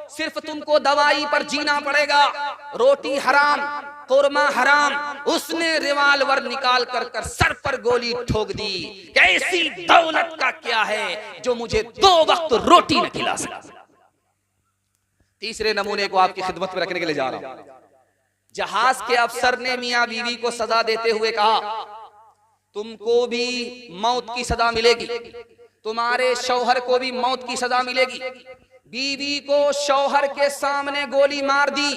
सिर्फ तुमको दवाई पर जीना पड़ेगा। रोटी हराम, कोरमा हराम। उसने रिवाल्वर निकाल कर सर पर गोली ठोक दी। कैसी दौलत का क्या है जो मुझे 2 वक्त रोटी न खिला सका। तीसरे नमूने को आपकी खिदमत में रखने के लिए जा रहा हूं। जहाज के अफसर ने मियां बीवी को सजा देते हुए कहा, तुमको भी मौत की सजा मिलेगी, तुम्हारे शौहर को भी मौत की सजा मिलेगी। बीवी को शौहर के सामने गोली मार दी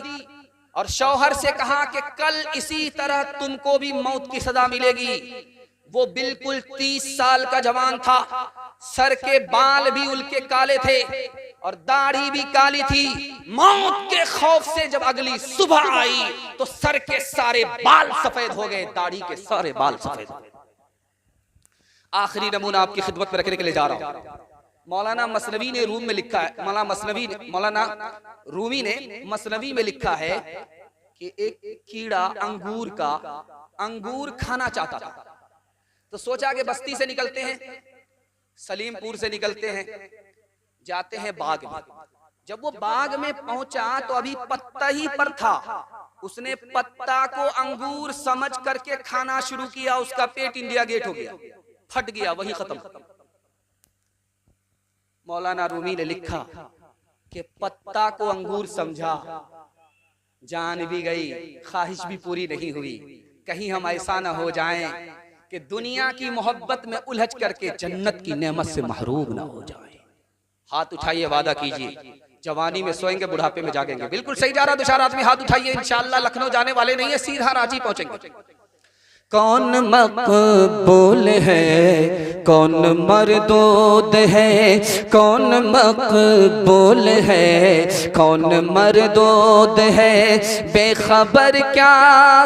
और शौहर से कहा कि कल इसी तरह तुमको भी मौत की सजा मिलेगी। वो बिल्कुल 30 साल का जवान था, सर के बाल भी उनके काले थे और दाढ़ी भी काली थी। मौत के खौफ से जब अगली सुबह आई तो सर के सारे बाल सफेद हो गए, दाढ़ी के सारे बाल सफेद हो गए। आखिरी नमूना आपकी खिदमत में रखने के लिए जा रहा हूं। मौलाना मसनवी ने रूम में लिखा है, मौलाना रूमी ने मसनवी में लिखा है कि एक कीड़ा अंगूर खाना चाहता था। तो सोचा कि बस्ती से निकलते हैं, सलीमपुर से निकलते हैं, जाते हैं बाग में। जब वो बाग में पहुंचा तो अभी पत्ता ही पर था। उसने पत्ता को अंगूर समझ करके खाना शुरू किया। उसका पेट इंडिया गेट हो गया, फट गया, वही खत्म। मौलाना रूमी ने लिखा कि पत्ता को अंगूर समझा, जान भी गई, ख्वाहिश भी पूरी नहीं हुई। कहीं हम ऐसा ना हो जाएं कि दुनिया की मोहब्बत में उलझ करके जन्नत की नेमत से महरूम ना हो जाएं। हाथ उठाइए, वादा कीजिए, जवानी में सोएंगे, बुढ़ापे में जागेंगे। बिल्कुल सही जा रहा दुशार आदमी, हाथ उठाइए। इंशाअल्लाह लखनऊ जाने वाले नहीं है, सीधा रांची पहुंचेंगे। कौन मकबूल है, कौन मरदूद है, कौन मकबूल है, कौन मरदूद है। बेखबर क्या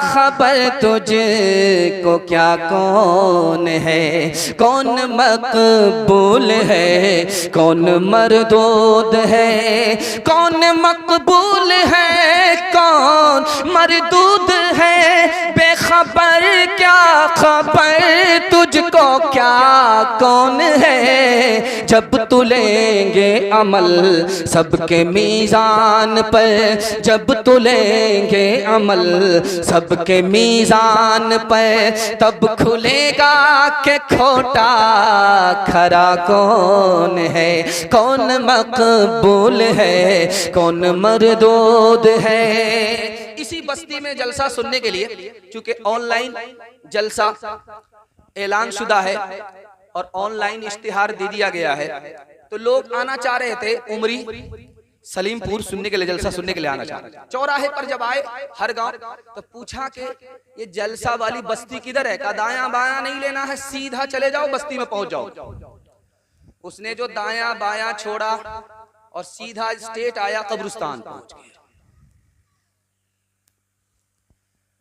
खबर तुझको क्या कौन है। कौन मकबूल है, कौन मरदूद है, कौन मकबूल है, कौन मरदूद है। बेखबर क्या खबर तुझको क्या कौन है। जब तुलेंगे अमल सबके मीज़ान पर, जब तुलेंगे अमल सबके मीज़ान पर, तब खुलेगा कि खोटा खरा कौन है। कौन मकबूल है, कौन मरदूद है। इसी बस्ती में जलसा सुनने के लिए, क्योंकि ऑनलाइन जलसा ऐलान शुदा है और ऑनलाइन इश्तिहार दे दिया गया है, तो लोग आना चाह रहे थे उमरी सलीमपुर सुनने के लिए, जलसा सुनने के लिए आना चाह रहे थे। चौराहे पर जब आए हर गांव, तो पूछा कि ये जलसा वाली बस्ती किधर है? का दायां बायां नहीं लेना है, सीधा चले जाओ, बस्ती में पहुंच जाओ। उसने जो दायां बायां छोड़ा और सीधा स्टेट आया, कब्रिस्तान पहुंच गया।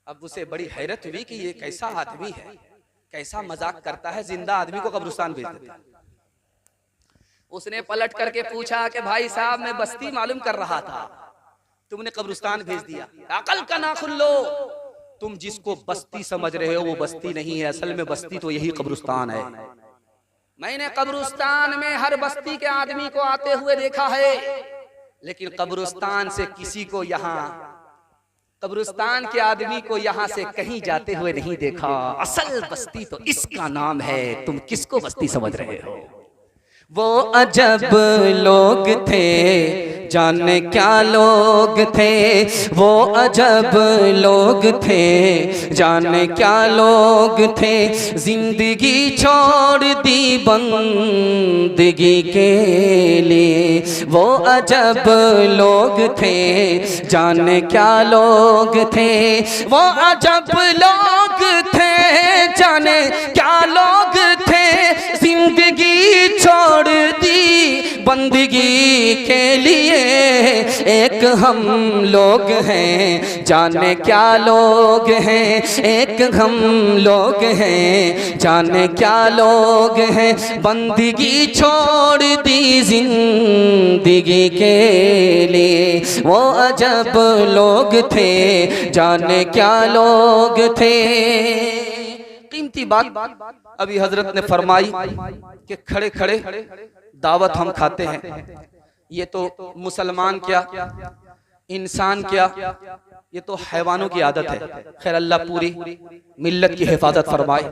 अब उसे बड़ी हैरत हुई कि ये कैसा आदमी है, कैसा मजाक करता है, जिंदा आदमी को कब्रिस्तान भेज देता है। उसने पलट करके पूछा कि भाई साहब, मैं बस्ती मालूम कर रहा था, तुमने कब्रिस्तान भेज दिया। अकल का नाखुन लो, तुम जिसको बस्ती समझ रहे हो वो बस्ती नहीं है, असल में बस्ती तो यही कब्रिस्तान है। मैंने कब्रिस्तान में हर बस्ती के आदमी को आते हुए देखा है, लेकिन कब्रिस्तान से किसी को यहाँ, कब्रिस्तान के आदमी को यहाँ से कहीं जाते हुए नहीं देखा। असल बस्ती तो इसका नाम है, तुम किसको बस्ती समझ रहे हो। वो अजब लोग थे, जाने क्या लोग थे। वो अजब लोग थे, जाने क्या लोग थे। जिंदगी छोड़ दी बंदगी के लिए। वो अजब लोग थे, जाने क्या लोग थे। वो अजब लोग थे, जाने क्या लोग थे। बंदगी के लिए एक हम लोग हैं, जाने क्या लोग हैं, एक हम लोग हैं, जाने क्या लोग हैं। बंदगी छोड़ दी जिंदगी के लिए, वो अजब लोग थे, जाने क्या लोग थे। कीमती बात अभी हजरत ने फरमाई कि खड़े खड़े दावत हम खाते हैं। ये तो मुसलमान क्या, इंसान क्या, ये तो हैवानों की आदत है। खैर अल्लाह पूरी मिल्लत की हिफाजत फरमाए।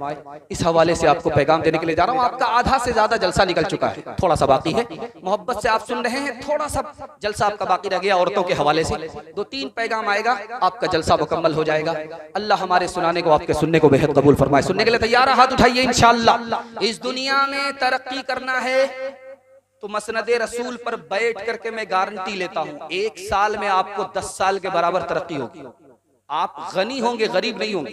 इस हवाले से आपको पैगाम देने के लिए जा रहा हूँ। आपका आधा से ज्यादा जलसा निकल चुका है, थोड़ा सा बाकी है। मोहब्बत से आप सुन रहे हैं, थोड़ा सा जलसा आपका बाकी रह गया औरतों के हवाले से। 2-3 पैगाम आएगा, आपका जलसा मुकम्मल हो जाएगा। अल्लाह हमारे सुनाने को, आपके सुनने को बेहद कबूल फरमाए। सुनने के लिए तैयार है? हाथ उठाइए। इंशाअल्लाह इस दुनिया में तरक्की करना है तो मसनद रसूल पर बैठ करके मैं गारंटी लेता हूं 1 साल में आपको 10 साल के बराबर तरक्की होगी। आप गनी होंगे, गरीब नहीं होंगे।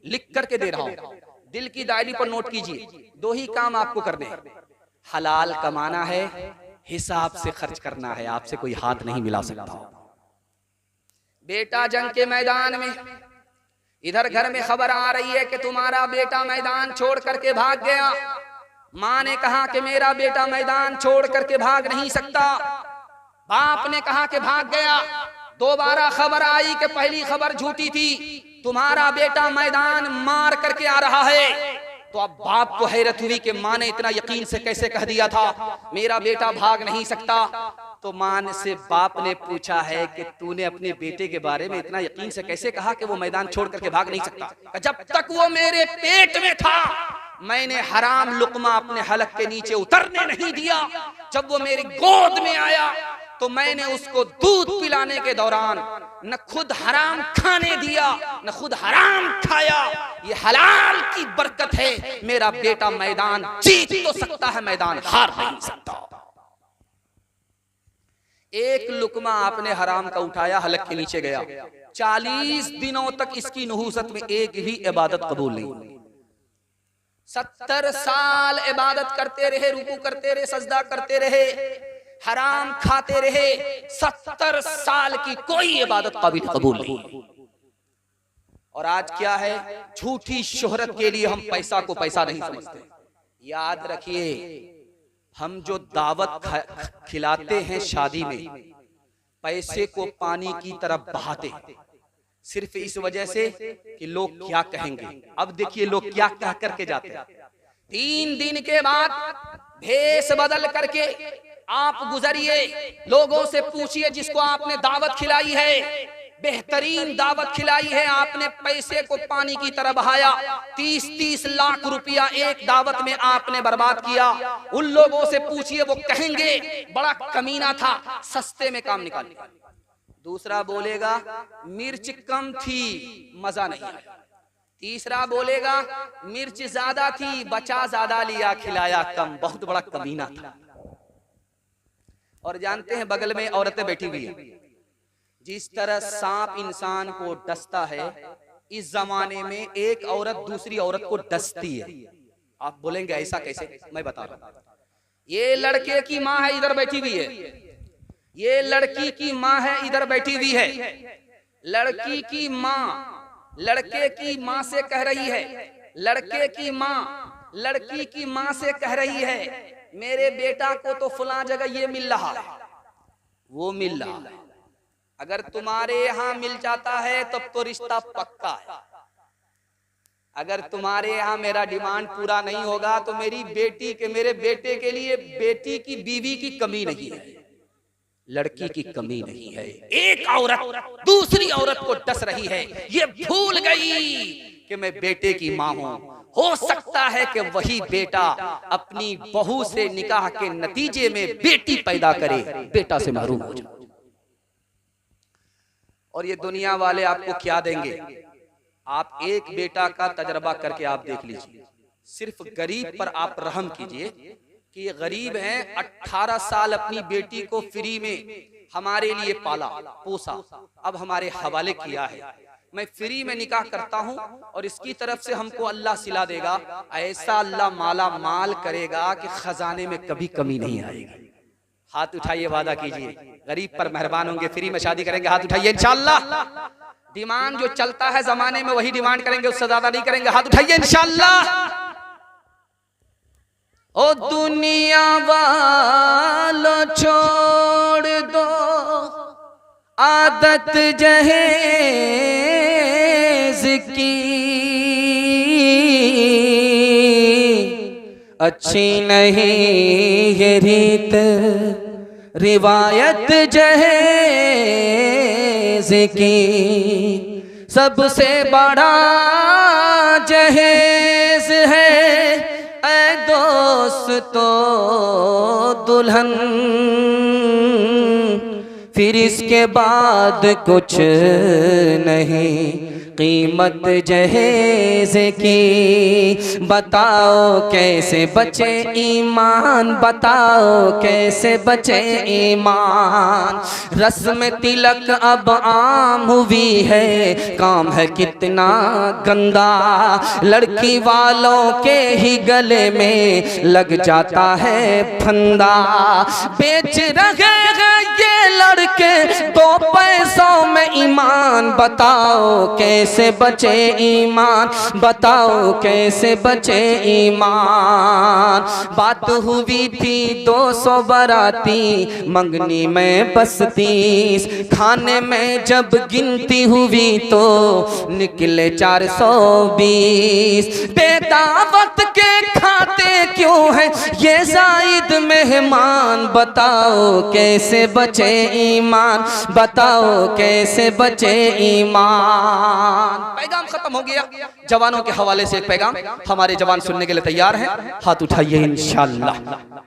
लिख करके दे रहा हूं, दिल की डायरी पर नोट कीजिए। 2 ही काम आपको करने हैं, हलाल कमाना है, हिसाब से खर्च करना है। आपसे कोई हाथ नहीं मिला सकता। बेटा जंग के मैदान में, इधर घर में खबर आ रही है कि तुम्हारा बेटा मैदान छोड़ करके भाग गया। माँ ने कहा कि मेरा बेटा मैदान छोड़ करके भाग नहीं सकता। बाप ने कहा कि भाग गया। दोबारा खबर आई कि पहली खबर झूठी थी, तुम्हारा बेटा मैदान मार करके आ रहा है। तो अब बाप को हैरत हुई कि माँ ने इतना यकीन से कैसे कह दिया था मेरा बेटा भाग नहीं सकता। तो माँ से बाप ने पूछा है कि तूने अपने बेटे के बारे में इतना यकीन से कैसे कहा कि वो मैदान छोड़ करके भाग नहीं सकता? जब तक वो मेरे पेट में था मैंने हराम लुकमा अपने हलक के नीचे उतरने नहीं दिया। जब वो मेरी गोद में आया तो मैंने उसको दूध पिलाने के दौरान न खुद हराम खाने दिया न खुद हराम खाया। ये हलाल की बरकत है। मेरा बेटा मैदान जीत तो सकता है, मैदान हार नहीं सकता। एक लुकमा आपने हराम का उठाया, हलक के नीचे गया। 40 दिनों तक इसकी नहूसत में एक भी इबादत कबूल नहीं हुई। 70 साल इबादत करते रहे, रुकू करते रहे, सजदा करते रहे, हराम खाते रहे। 70 साल की कोई इबादत काबिल कबूल नहीं। और आज क्या है, झूठी शोहरत के लिए हम पैसा को पैसा नहीं समझते। याद रखिए, हम जो दावत खिलाते हैं शादी में, पैसे को पानी की तरफ बहाते हैं सिर्फ इस वजह से कि लोग क्या कहेंगे। अब देखिए लोग क्या कह करके जाते हैं। 3 दिन के बाद भेष बदल करके आप गुजरिए, लोगों से पूछिए जिसको आपने दावत खिलाई है, बेहतरीन दावत खिलाई है, आपने पैसे को पानी की तरह बहाया। 30-30 लाख रुपया एक दावत में आपने बर्बाद किया। उन लोगों से पूछिए, वो कहेंगे बड़ा कमीना था, सस्ते में काम निकाल लिया। दूसरा बोलेगा मिर्च कम थी, मजा नहीं आया। तीसरा बोलेगा मिर्च ज्यादा थी, बचा ज्यादा लिया, खिलाया कम, बहुत बड़ा कमीना था। और जानते हैं बगल में औरतें बैठी हुई हैं। जिस तरह सांप इंसान को डसता है, इस जमाने में एक औरत दूसरी औरत को डसती है। आप बोलेंगे ऐसा कैसे? मैं बता रहा हूं। ये लड़के की माँ है, इधर बैठी हुई है। ये लड़की की माँ है, इधर बैठी हुई है। लड़की की माँ लड़के की माँ से कह रही है, लड़के की माँ लड़की की माँ से कह रही है, मेरे बेटा को तो फलां जगह ये मिल रहा है, वो मिल रहा है। अगर तुम्हारे यहाँ मिल जाता है तब तो रिश्ता पक्का है। अगर तुम्हारे यहाँ मेरा डिमांड पूरा नहीं होगा तो मेरी बेटी के, मेरे बेटे के लिए बेटी की बीवी की कमी नहीं है, लड़की की कमी नहीं है। एक औरत दूसरी औरत को डस रही है, ये भूल गई कि मैं बेटे की माँ हूं। हो सकता है कि वही बेटा अपनी बहू से निकाह के नतीजे में बेटी पैदा करे, बेटा से महरूम हो जाए। और ये दुनिया वाले आपको क्या देंगे? आप एक बेटा का तजर्बा करके आप देख लीजिए। सिर्फ गरीब पर आप रहम कीजिए कि ये गरीब हैं, 18 साल अपनी बेटी को फ्री में हमारे लिए पाला पोसा, अब हमारे हवाले किया है। मैं फ्री में निकाह करता हूं और इसकी तरफ से हमको अल्लाह सिला देगा। ऐसा अल्लाह माला माल करेगा कि खजाने में कभी कमी नहीं आएगी। हाथ उठाइए, वादा कीजिए गरीब पर मेहरबान होंगे, फ्री में शादी करेंगे, हाथ उठाइए इंशाअल्लाह। डिमांड जो चलता है जमाने में वही डिमांड करेंगे, उससे ज्यादा नहीं करेंगे, हाथ उठाइए इंशाअल्लाह। ओ दुनिया वालों छोड़ दो आदत जहेज की, अच्छी नहीं ये रीत रिवायत जहेज की, सबसे बड़ा जहेज है ऐ दोस्तों दुल्हन, फिर इसके बाद कुछ नहीं कीमत जहेज की। बताओ कैसे बचे ईमान, बताओ कैसे बचे ईमान, रस्म तिलक अब आम हुई है, काम है कितना गंदा, लड़की वालों के ही गले में लग जाता है फंदा, बेच रहे हैं ये लड़के दो पैसों में ईमान, बताओ कैसे बचे ईमान, बताओ कैसे बचे ईमान। बात हुई थी 200 बाराती, मंगनी में बस 30, खाने में जब गिनती हुई तो निकले 420, बेदावत के खाते क्यों है ये जायद मेहमान, बताओ कैसे बचे ईमान, बताओ कैसे बचे ईमान। पैगाम खत्म हो गया। जवानों के हवाले से एक पैगाम, हमारे जवान सुनने के लिए तैयार हैं, हाथ उठाइए इंशाअल्लाह।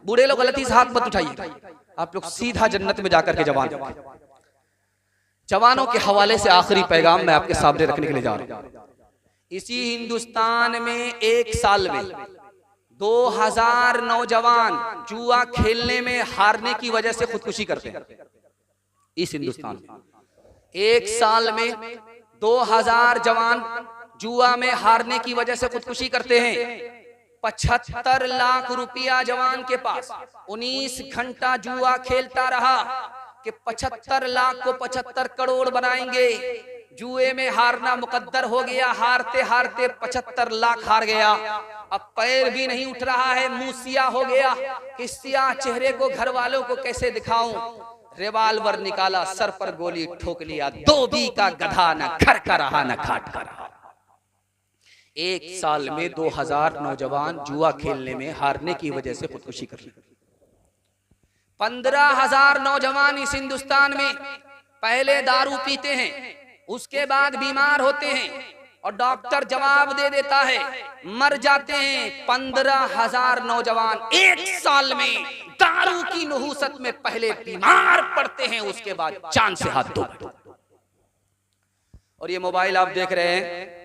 बूढ़े लोग गलती से हाथ मत उठाइए, आप लोग सीधा जन्नत में जाकर के जवान। जवानों के हवाले से आखिरी पैगाम मैं आपके सामने रखने के लिए जा रहा हूं। इसी हिंदुस्तान में एक साल में 2000 नौजवान जुआ खेलने में हारने की वजह से खुदकुशी करते हैं। इस हिंदुस्तान में एक साल में 2000 जवान जुआ में हारने की वजह से खुदकुशी करते हैं। 75 लाख रुपया जवान के पास 19 घंटा जुआ खेलता रहा कि 75 लाख को 75 करोड़ बनाएंगे। जुए में हारना मुकद्दर हो गया, हारते हारते 75 लाख हार गया। अब पैर भी नहीं उठ रहा है, मुंह सिया हो गया कि सिया चेहरे को घर वालों को कैसे दिखाऊं। रिवाल्वर निकाला, सर पर गोली ठोक लिया, धोबी का गधा, न घर का रहा न घाट का रहा। एक साल में 2000 नौजवान जुआ खेलने में हारने की वजह से खुदकुशी कर ली। 15,000 नौजवान इस हिंदुस्तान में पहले दारू पीते हैं, उसके बाद बीमार होते हैं और डॉक्टर जवाब दे देता है, मर जाते हैं। 15,000 नौजवान एक साल में दारू की नहुसत में पहले बीमार पड़ते हैं, उसके बाद जान से हाथ धो। और ये मोबाइल आप देख रहे हैं,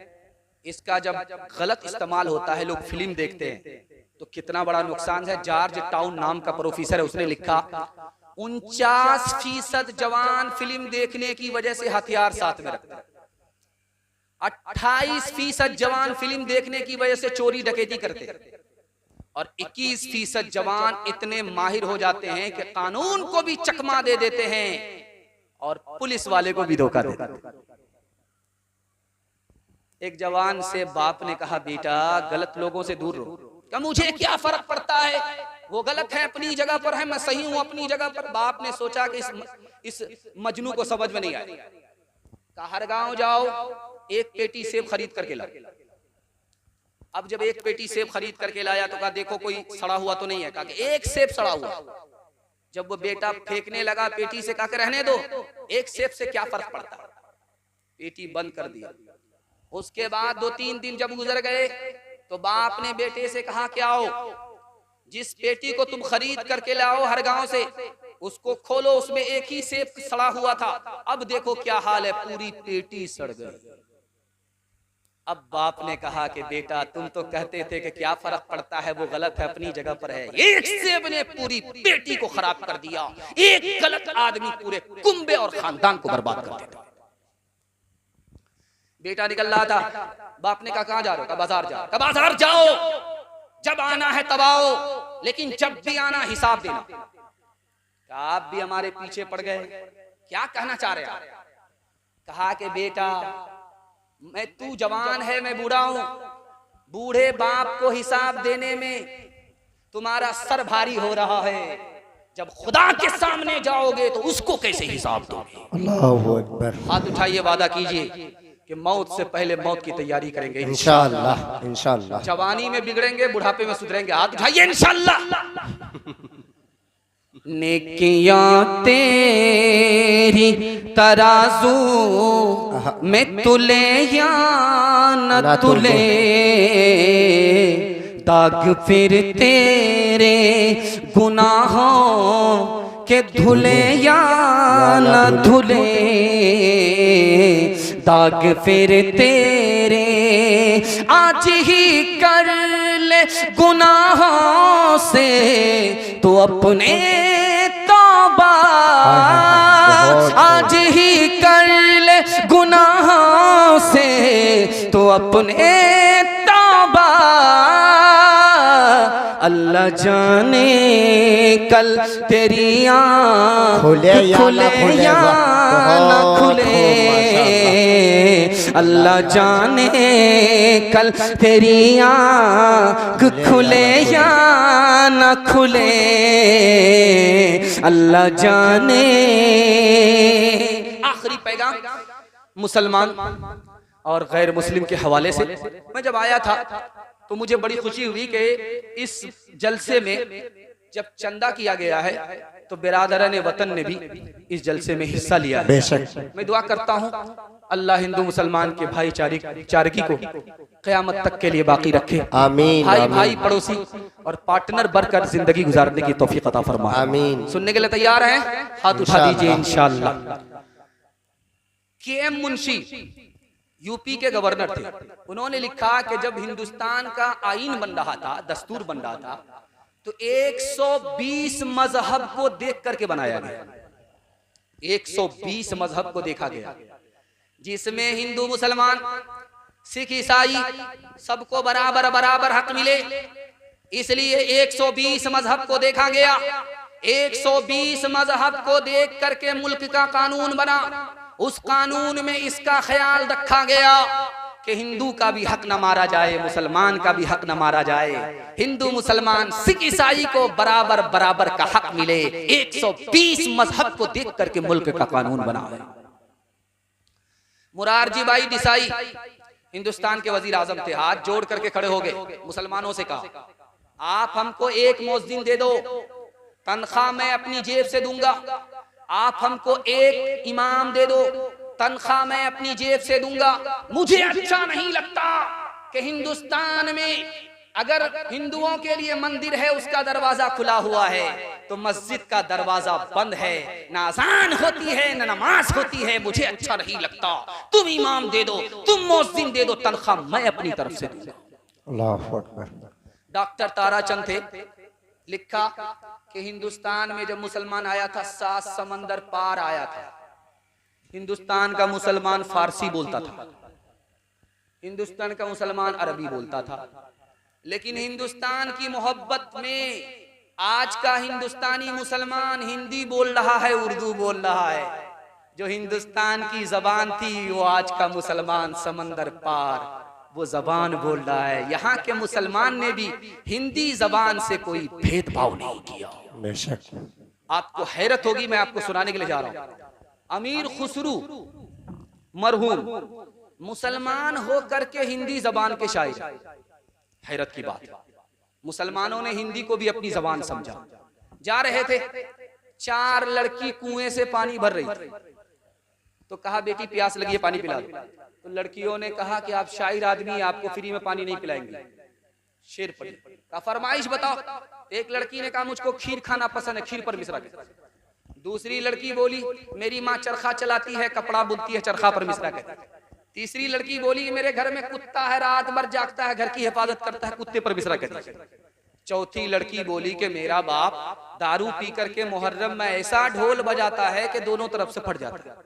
इसका जब गलत इस्तेमाल होता है, लोग फिल्म देखते हैं तो कितना बड़ा नुकसान है। जॉर्ज टाउन नाम का प्रोफेसर है, उसने लिखा 49% जवान फिल्म देखने की वजह से हथियार साथ में रखते हैं। 28% जवान फिल्म देखने की वजह से चोरी डकैती करते हैं और 21% जवान इतने माहिर हो जाते हैं कि कानून को भी चकमा दे देते हैं और पुलिस वाले को भी धोखा देते हैं। एक जवान से बाप ने कहा, बेटा गलत लोगों से दूर रहो। क्या मुझे क्या फर्क पड़ता है, वो गलत है अपनी जगह पर है, मैं सही हूं अपनी जगह पर। बाप ने सोचा कि इस मजनू को समझ में नहीं आया। कहा हर गांव जाओ, एक पेटी सेब खरीद करके ला। अब जब एक पेटी सेब खरीद करके लाया तो कहा देखो कोई सड़ा हुआ तो नहीं है। कहा कि एक सेब सड़ा हुआ। जब वो बेटा फेंकने लगा पेटी से, कहा कि रहने दो, एक सेब से क्या फर्क पड़ता। पेटी बंद कर दिया। उसके बाद 2-3 दिन जब गुजर गए तो बाप ने बेटे से कहा कि आओ, जिस पेटी को तुम खरीद करके लाओ हर गांव से, उसको खोलो, उसमें एक ही सेब सड़ा हुआ था। अब देखो क्या हाल है, पूरी पेटी सड़ गई। अब बाप ने कहा कि बेटा तुम तो कहते थे कि क्या फर्क पड़ता है, वो गलत है अपनी जगह पर है। एक सेब ने पूरी पेटी को खराब कर दिया। एक गलत आदमी पूरे कुंबे और खानदान को बर्बाद कर देता। बेटा निकल रहा था, बाप ने कहा कहां जा रहे हो? कहा बाजार जा। कहा बाजार जाओ, जब आना है तब आओ, लेकिन जब भी आना हिसाब देना। आप भी हमारे पीछे पड़ गए, क्या कहना चाह रहे आप? कहा कि बेटा मैं, तू जवान है मैं बूढ़ा हूं, बूढ़े बाप को हिसाब देने में तुम्हारा सर भारी हो रहा है, जब खुदा के सामने जाओगे तो उसको कैसे हिसाब दोगे? अल्लाहु अकबर। हाथ उठाइए, वादा कीजिए कि मौत से पहले मौत की तैयारी करेंगे इंशाअल्लाह, इंशाअल्लाह। जवानी में बिगड़ेंगे, बुढ़ापे में सुधरेंगे। हाथ उठाइए इंशाअल्लाह। नेकियां तेरी तराजू में तुले या न तुले, दाग फिर तेरे गुनाहों के धुले या न धुले, दाग फिर तेरे आज ही कर ले गुनाहों से तो अपने तौबा, आज ही कर ले गुनाहों से तो अपने तौबा, अल्लाह जाने कल तेरी आँख खुले या न खुले, अल्लाह जाने कल तेरी आँख खुले या न खुले, अल्लाह जाने। आखिरी पैगाम मुसलमान और गैर मुस्लिम के हवाले से। मैं जब आया था तो मुझे बड़ी खुशी हुई कि इस जलसे में जब चंदा किया गया है तो बिरादरान वतन ने भी इस जलसे में हिस्सा लिया है। बेशक मैं दुआ करता हूँ अल्लाह हिंदू मुसलमान के भाईचारगी को क़यामत तक के लिए बाकी रखे। आमीन। भाई भाई पड़ोसी और पार्टनर बनकर जिंदगी गुजारने की तौफीक अता फरमाए। आमीन। सुनने के लिए तैयार हैं? हाथ उठा दीजिए इंशाअल्लाह। के.एम. मुंशी यूपी के गवर्नर थे। उन्होंने लिखा कि जब हिंदुस्तान का आईन बन रहा था, दस्तूर बन रहा था, तो 120 मजहब को देख करके बनाया गया। 120 मजहब को देखा गया, जिसमें हिंदू मुसलमान सिख ईसाई सबको बराबर बराबर हक मिले, इसलिए 120 मजहब को देखा गया। 120 मजहब को देख करके मुल्क का कानून बना। उस कानून में इसका ख्याल रखा गया कि हिंदू का भी हक न मारा जाए, मुसलमान का भी हक न मारा जाए, हिंदू मुसलमान सिख ईसाई को बराबर बराबर का हक मिले। 120 मजहब को देख करके मुल्क का कानून बना है। मुरारजी भाई देसाई हिंदुस्तान के वजीर आजम थे, हाथ जोड़ करके खड़े हो गए, मुसलमानों से कहा आप हमको एक मुअज्जिन दे दो, तनख्वाह मैं अपनी जेब से दूंगा। आप हमको एक इमाम दे दो, तनख्वाह मैं अपनी जेब से दूंगा। मुझे अच्छा नहीं लगता कि हिंदुस्तान में अगर हिंदुओं के लिए मंदिर है उसका दरवाजा खुला हुआ है तो मस्जिद का दरवाजा बंद है, ना अज़ान होती है ना नमाज होती है। मुझे अच्छा नहीं लगता, तुम इमाम दे दो, तुम मुअज्जिन दे दो, तनख्वाह मैं अपनी तरफ से दूंगा। अल्लाहु अकबर। डॉक्टर ताराचंद थे, लिखा कि हिंदुस्तान में जब मुसलमान आया था 7 समंदर पार आया था। हिंदुस्तान का मुसलमान फारसी बोलता था, हिंदुस्तान का मुसलमान अरबी बोलता था, लेकिन हिंदुस्तान की मोहब्बत में आज का हिंदुस्तानी मुसलमान हिंदी बोल रहा है, उर्दू बोल रहा है। जो हिंदुस्तान की जबान थी वो आज का मुसलमान समंदर पार वो जबान बोल रहा है। यहाँ के मुसलमान ने भी हिंदी जबान से कोई भेदभाव नहीं किया। बेशक आपको हैरत होगी, मैं आपको सुनाने के लिए जा रहा हूँ। अमीर खुसरू मरहूम मुसलमान हो करके हिंदी जबान के शायर। हैरत की बात, मुसलमानों ने हिंदी को भी अपनी जबान समझा। जा रहे थे, 4 लड़की कुएं से पानी भर रही थी, तो कहा बेटी प्यास लगी है पानी पिला दो। तो लड़कियों ने कहा कि आप शायर आदमी, आपको फ्री में पानी नहीं पिलाएंगे। शेर पड़ी का फरमाइश बताओ। एक लड़की ने कहा मुझको खीर खाना पसंद है, खीर पर मिश्रा के। दूसरी लड़की बोली मेरी माँ चरखा चलाती है, कपड़ा बुनती है, चरखा पर मिश्रा के। तीसरी लड़की बोली मेरे घर में कुत्ता है, रात भर जागता है, घर की हिफाजत करता है, कुत्ते पर मिश्रा कहती है। चौथी लड़की बोली कि मेरा बाप दारू पी करके मुहर्रम में ऐसा ढोल बजाता है कि दोनों तरफ से फट जाता है,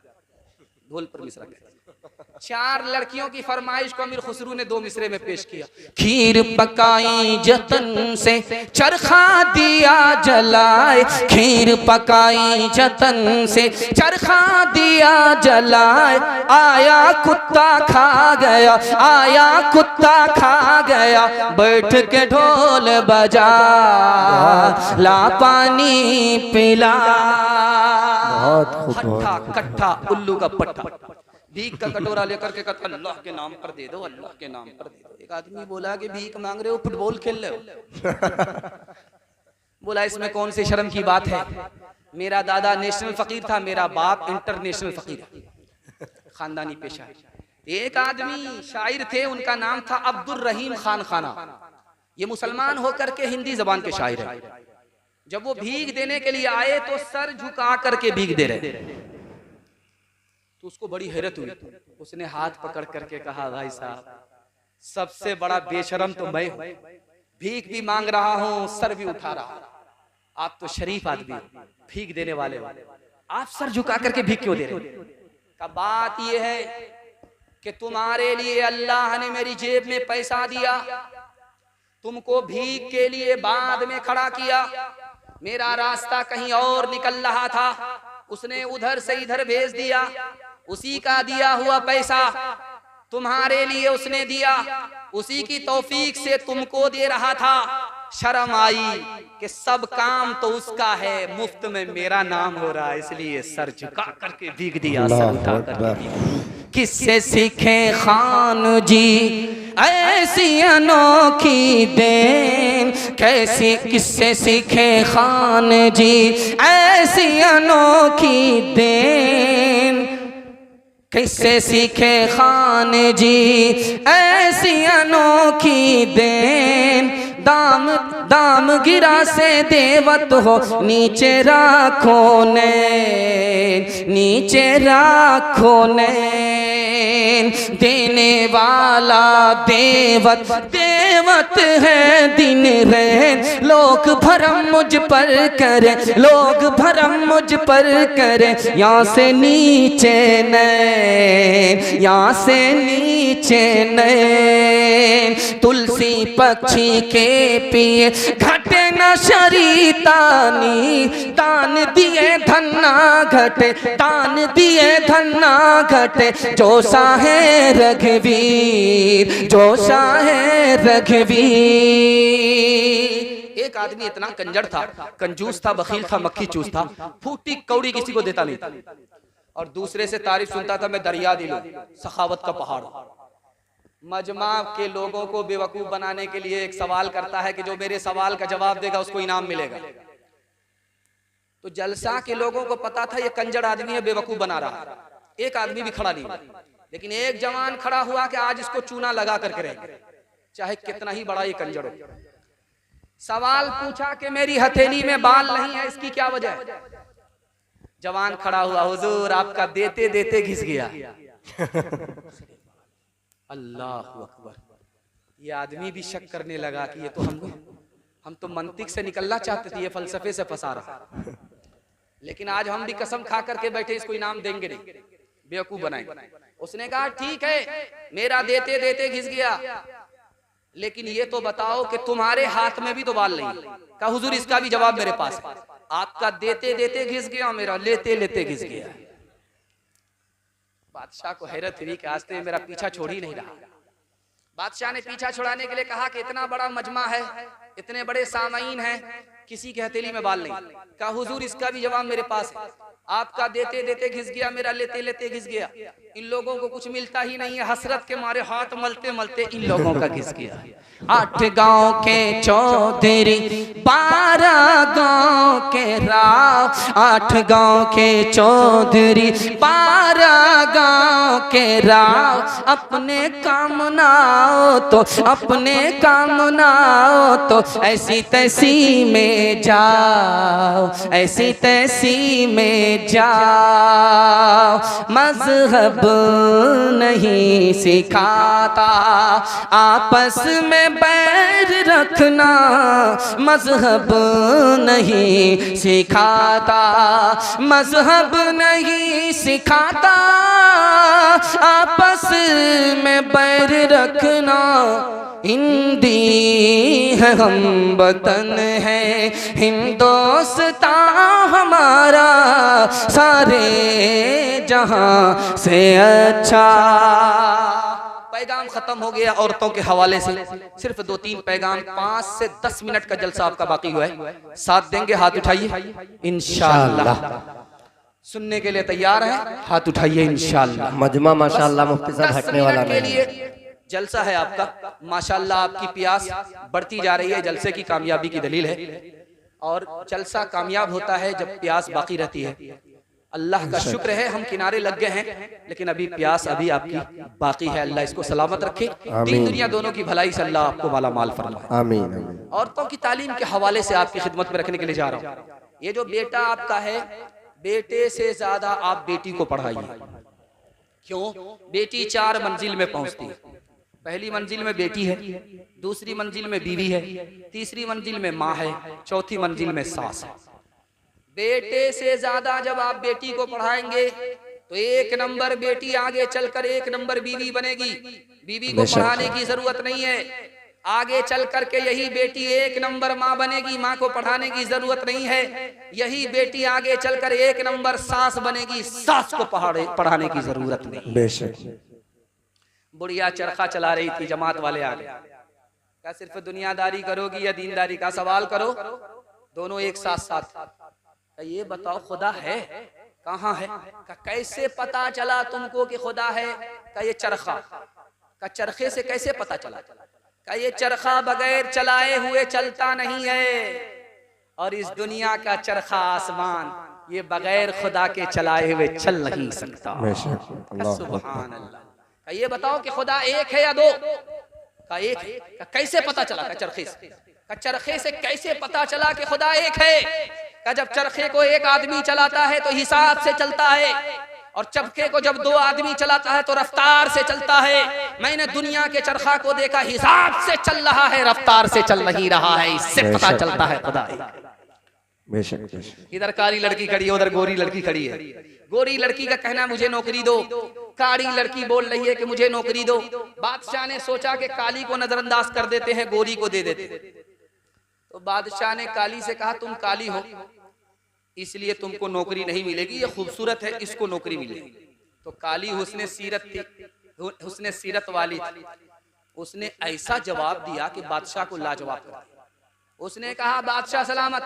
ढोल पर मिश्रा कहती है। 4 लड़कियों की फरमाइश को अमीर खुसरू ने 2 मिसरे में पेश किया। खीर पकाई जतन से चरखा दिया जलाए, खीर पकाई जतन से चरखा दिया जलाए, आया कुत्ता खा गया, आया कुत्ता खा गया, बैठ के ढोल बजा ला पानी पिला। हट्ठा कट्ठा उल्लू का पट्टा, भीख का कटोरा लेकर के कहता अल्लाह के नाम पर दे दो, अल्लाह के नाम पर दे दो। एक आदमी बोला कि भीख मांग रहे हो, फुटबॉल खेल रहे हो। बोला इसमें कौन सी शर्म की बात है, मेरा दादा नेशनल फकीर था, मेरा बाप इंटरनेशनल फकीर है, खानदानी पेशा है। एक आदमी शायर थे, उनका नाम था अब्दुल रहीम खान खाना। ये मुसलमान होकर के हिंदी जबान के शायर है। जब वो भीख देने के लिए आए तो सर झुका करके भीख दे रहे, तो उसको बड़ी हैरत हुई। उसने हाथ पकड़ करके कहा भाई साहब सबसे बड़ा बेशरम तो मैं हूं, भीख भी मांग रहा हूं, सर भी उठा रहा हूं, आप तो शरीफ आदमी भीख देने वाले हो, आप सर झुका करके भीख क्यों दे रहे? का बात यह है कि तुम्हारे लिए अल्लाह ने मेरी जेब में पैसा दिया, तुमको भीख के लिए बाद में खड़ा किया, मेरा रास्ता कहीं और निकल रहा था, उसने उधर से इधर भेज दिया, उसी का दिया हुआ पैसा तुम्हारे लिए उसने दिया, उसी की तौफीक से तुमको दे रहा था। शर्म आई कि सब काम तो उसका है, मुफ्त में मेरा नाम हो रहा है, इसलिए सर झुका करके भीख दिया, सर उठा करके। किससे सीखे खान जी ऐसी अनोखी देन, कैसी किससे सीखे खान जी ऐसी अनोखी देन, किससे सीखे खान जी ऐसी अनोखी देन, दाम दाम गिरा से देवत हो नीचे राखो ने, नीचे राखो ने, देने वाला देवत देवत है दिन रैन, लोग भरम मुझ पर करे, लोग भरम मुझ पर करे, यहाँ से नीचे नैन, यहाँ से नीचे नैन, तुलसी पक्षी के पिए घटे न शरीतानी, दान दिए धन्ना घटे, दान दिए धन्ना घटे, जो शाहे रघुवीर, जो शाहे रघुवीर। एक आदमी इतना कंजर था, कंजूस था, बखील था, मक्खी चूस था, फूटी कौड़ी किसी को देता नहीं था, और दूसरे से तारीफ सुनता था मैं दरिया दिलूं, सखावत का पहाड़। मजमा के लोगों को बेवकूफ बनाने के लिए एक सवाल करता है कि जो मेरे सवाल का जवाब देगा उसको इनाम मिलेगा। तो जलसा के लोगों को पता था ये कंजर आदमी है, बेवकूफ बना रहा, एक आदमी भी खड़ा नहीं, लेकिन एक जवान खड़ा हुआ कि आज इसको चूना लगा करके रहे, चाहे कितना ही बड़ा ये कंजर हो। सवाल पूछा कि मेरी हथेली में बाल नहीं है, इसकी क्या वजह है? जवान खड़ा हुआ, हुजूर आपका देते देते घिस गया। अल्लाह अकबर। ये आदमी भी शक करने लगा कि ये तो हम तो मंतिक से निकलना चाहते थे, ये फलसफे से फंसा रहा, लेकिन आज हम भी कसम खा करके बैठे इसको इनाम देंगे नहीं, बेवकूफ बनाएंगे। उसने कहा ठीक है मेरा देते देते घिस गया, लेकिन ये तो बताओ कि तुम्हारे हाथ में भी तो बाल नहीं। कहा हुजूर इसका भी जवाब मेरे पास है, आपका देते देते घिस गया, मेरा लेते लेते घिस गया। बादशाह को हैरत हुई कि आज तो मेरा पीछा छोड़ ही नहीं रहा। बादशाह ने पीछा छुड़ाने के लिए कहा कि इतना बड़ा मजमा है, इतने बड़े सामाईन हैं, किसी के हथेली में बाल नहीं। कहा हुजूर इसका भी जवाब मेरे पास है, आपका देते देते घिस गया, मेरा लेते लेते घिस गया। इन लोगों को कुछ मिलता ही नहीं है, हसरत के मारे हाथ मलते मलते इन लोगों का घिस गया। 8 गांव के चौधरी 12 गांव के राव, 8 गांव के चौधरी 12 गांव के राव, अपने काम ना हो तो अपने काम ना हो तो ऐसी तैसी में जाओ, ऐसी तैसी में जाओ। मजहब नहीं सिखाता आपस में बैर रखना, मजहब नहीं सिखाता, मजहब नहीं सिखाता आपस में बैर रखना हिंदी है हम वतन है हिंदोस्तान हमारा सारे जहां से अच्छा। पैगाम खत्म हो गया औरतों के हवाले से। सिर्फ 2-3 पैगाम, 5 से 10 मिनट का जलसा आपका बाकी हुआ है। साथ देंगे, हाथ उठाइए इंशाअल्लाह। सुनने के लिए तैयार है? हाथ उठाइए इंशाअल्लाह। मजमा माशाअल्लाह मुफ्ती साहब हटने वाला के नहीं लिए जलसा है आपका। माशाअल्लाह आपकी प्यास बढ़ती जा रही है, जलसे की कामयाबी की दलील है। और जलसा कामयाब होता है जब प्यास बाकी रहती है। अल्लाह का शुक्र है हम किनारे लग गए हैं, लेकिन अभी प्यास अभी आपकी बाकी है। अल्लाह इसको सलामत रखे, दीन दुनिया दोनों की भलाई से अल्लाह आपको माला माल फरमाए। आमीन। औरतों की तालीम के हवाले से आपकी खिदमत में रखने के लिए जा रहा हूँ। ये जो बेटा आपका है, बेटे से ज्यादा आप बेटी को पढ़ाइए। क्यों? बेटी 4 मंजिल में पहुंचती है। पहली मंजिल में बेटी है, दूसरी मंजिल में बीवी है, तीसरी मंजिल में माँ है, चौथी मंजिल में सास है। बेटे से ज्यादा जब आप बेटी को पढ़ाएंगे तो 1 नंबर बेटी आगे चलकर 1 नंबर बीवी बनेगी। बीवी को पढ़ाने की जरूरत नहीं है, आगे चल करके यही बेटी 1 नंबर माँ बनेगी। माँ को पढ़ाने की जरूरत नहीं है, यही बेटी आगे चलकर 1 नंबर सास बनेगी। सास को पढ़ाने की जरूरत नहीं। बेशक। बुढ़िया चरखा चला रही थी, जमात वाले आ गए। क्या सिर्फ दुनियादारी करोगी या दीनदारी का सवाल करो? दोनों एक साथ साथ। ये बताओ खुदा है? कहाँ है? कैसे पता चला तुमको कि खुदा है? का ये चरखा का चरखे से कैसे पता चला? का ये चरखा बगैर चलाए हुए चलता नहीं है, और इस दुनिया का चरखा आसमान ये बगैर खुदा के चलाए हुए चल नहीं सकता। सुभान अल्लाह। ये बताओ कि खुदा एक है या 2? का एक है। का कैसे पता चला? का चरखे से। का चरखे से कैसे पता चला कि खुदा एक है? का जब चरखे को एक आदमी चलाता है तो हिसाब से चलता है, और चरखे को जब 2 आदमी चलाता है तो रफ्तार से चलता है। मैंने दुनिया के चरखा को देखा, हिसाब से चल रहा है, रफ्तार से चल नहीं रहा है। इससे पता चलता है खुदा एक। बेशक। इधर काली लड़की खड़ी है, उधर गोरी लड़की खड़ी है। गोरी लड़की का कहना मुझे नौकरी दो, काली लड़की बोल रही है कि मुझे नौकरी दो। बादशाह ने सोचा कि काली को नजरअंदाज कर देते हैं, गोरी को दे देते। तो बादशाह ने काली से कहा तुम काली हो इसलिए तुमको नौकरी नहीं मिलेगी, ये खूबसूरत है इसको नौकरी मिलेगी। तो काली हुस्ने सीरत थी, हुस्ने सीरत वाली थी। उसने ऐसा जवाब दिया कि बादशाह को लाजवाब कर दिया। उसने कहा बादशाह सलामत,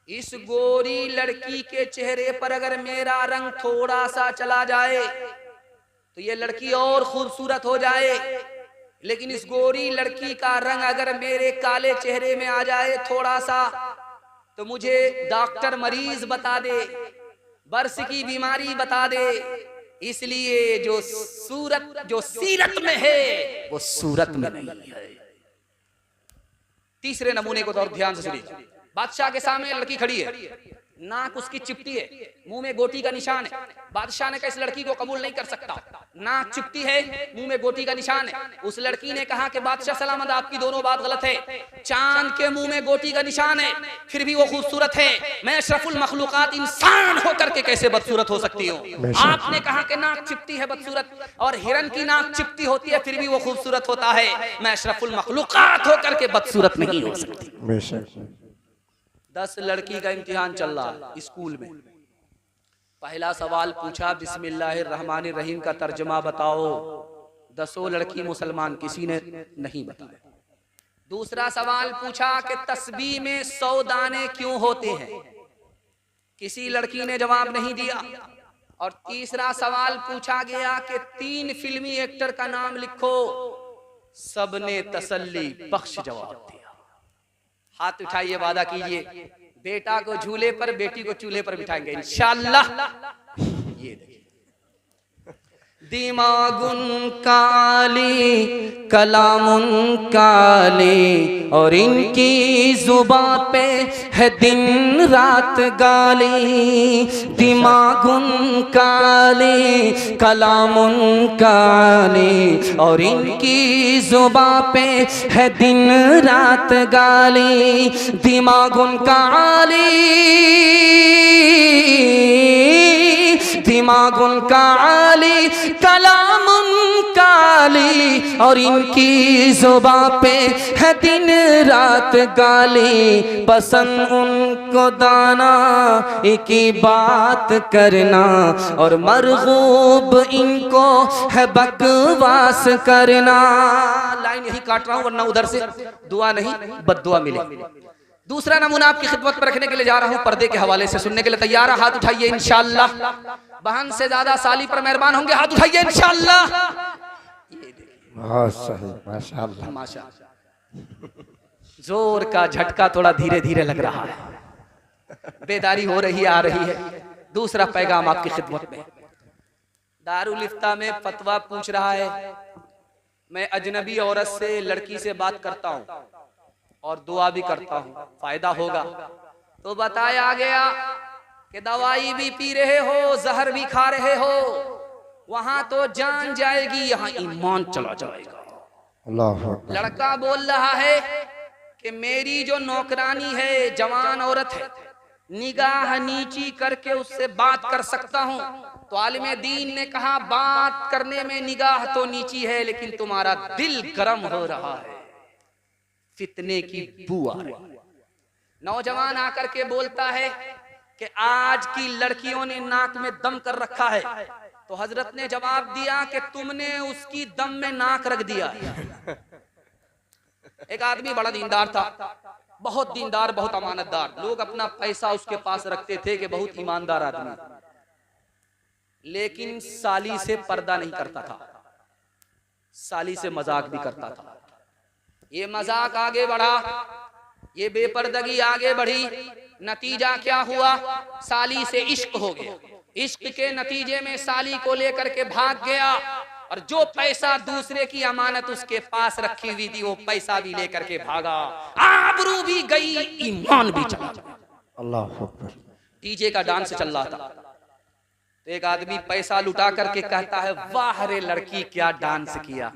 इस गोरी लड़की के चेहरे पर अगर मेरा रंग थोड़ा सा चला जाए तो ये लड़की और खूबसूरत हो जाए, लेकिन इस गोरी लड़की का रंग अगर मेरे काले चेहरे में आ जाए थोड़ा सा तो मुझे डॉक्टर मरीज बता दे, बर्स की बीमारी बता दे। इसलिए जो सीरत में है वो सूरत में नहीं है। तीसरे नमूने को तो और ध्यान से सुनिए। बादशाह के सामने लड़की खड़ी है, नाक उसकी चिपटी है, मुंह में गोटी का निशान है। बादशाह ने कहा इस लड़की को कबूल नहीं कर सकता, नाक चिपटी है, मुंह में गोटी का निशान है। उस लड़की ने कहा कि बादशाह सलामत आपकी दोनों बात गलत है। चांद के मुंह में गोटी का निशान है फिर भी वो खूबसूरत है, मैं अशरफुल मखलूकात इंसान होकर के कैसे बदसूरत हो सकती हूँ? आपने कहा कि नाक चिपटी है बदसूरत, और हिरन की नाक चिपटी होती है फिर भी वो खूबसूरत होता है, मैं अशरफुल मखलूकात होकर के बदसूरत नहीं हो सकती। 10 लड़की का इम्तिहान चल रहा स्कूल में। पहला सवाल पूछा बिस्मिल्लाहिर्रहमानिर्रहीम का तर्जुमा बताओ। 10 लड़की मुसलमान, किसी ने नहीं बताया। दूसरा सवाल पूछा कि तस्बीह में 100 दाने क्यों होते हैं? किसी लड़की ने जवाब नहीं दिया। और तीसरा सवाल पूछा गया कि 3 फिल्मी एक्टर का नाम लिखो, सबने तसल्ली बख्श जवाब दिया। हाथ उठाइए, वादा कीजिए बेटा को झूले पर बेटी को चूल्हे पर बिठाएंगे इंशाअल्लाह। ये देखिए, दिमागुन काली कलामुन काली, और इनकी जुबां पे है दिन रात गाली। दिमागुन काली कलामुन काली, और इनकी जुबां पे है दिन रात गाली। दिमागुन काली दिमागुन काली काली कलाम काली, और इनकी जुबां पे है दिन रात गाली। पसंद उनको दाना की बात करना, और मरगूब इनको है बकवास करना। लाइन यही काट रहा हूं वरना उधर से दुआ नहीं बद्दुआ मिले। दूसरा नमूना आपकी खिदमत पर रखने के लिए जा रहा हूं, पर्दे के हवाले से सुनने के लिए तैयार है? हाथ उठाइए इंशाअल्लाह। बहन से ज्यादा साली पर मेहरबान होंगे, हाथ उठाइए इंशाअल्लाह। बहुत सही, माशाअल्लाह माशाअल्लाह। जोर का झटका थोड़ा धीरे धीरे लग रहा है, बेदारी हो रही आ रही है। दूसरा पैगाम आपकी खिदमत में, दारुल इफ्ता में फतवा पूछ रहा है, मैं अजनबी औरत से लड़की से बात करता हूँ और दुआ भी करता हूँ, फायदा होगा? तो बताया गया कि दवाई भी पी रहे हो, जहर भी खा रहे हो, वहां तो जान जाएगी, यहाँ ईमान चला जाएगा। अल्लाह। लड़का बोल रहा है कि मेरी जो नौकरानी है, जवान औरत है, निगाह नीची करके उससे बात कर सकता हूँ। तो आलिम दीन ने कहा बात करने में निगाह तो नीची है, लेकिन तुम्हारा दिल गर्म हो रहा है, फितने की बू आ रही। नौजवान आकर के बोलता है कि आज की लड़कियों ने नाक में दम कर रखा है। तो हजरत ने जवाब दिया कि तुमने उसकी दम में नाक रख दिया। एक आदमी बड़ा दीनदार था, बहुत दीनदार, बहुत अमानतदार, लोग अपना पैसा उसके पास रखते थे कि बहुत ईमानदार आदमी, लेकिन साली से पर्दा नहीं करता था, साली से मजाक भी करता था। ये मजाक आगे बढ़ा, ये बेपर्दगी आगे बढ़ी, नतीजा क्या हुआ? साली से इश्क हो गया। इश्क के नतीजे में साली को लेकर के भाग गया, और जो पैसा दूसरे की अमानत उसके पास रखी हुई थी वो पैसा भी लेकर के भागा। आबरू भी गई, ईमान भी चला गया। अल्लाह अकबर। डीजे का डांस चल रहा था, तो एक आदमी पैसा लुटा करके कहता है वाह रे लड़की क्या डांस किया।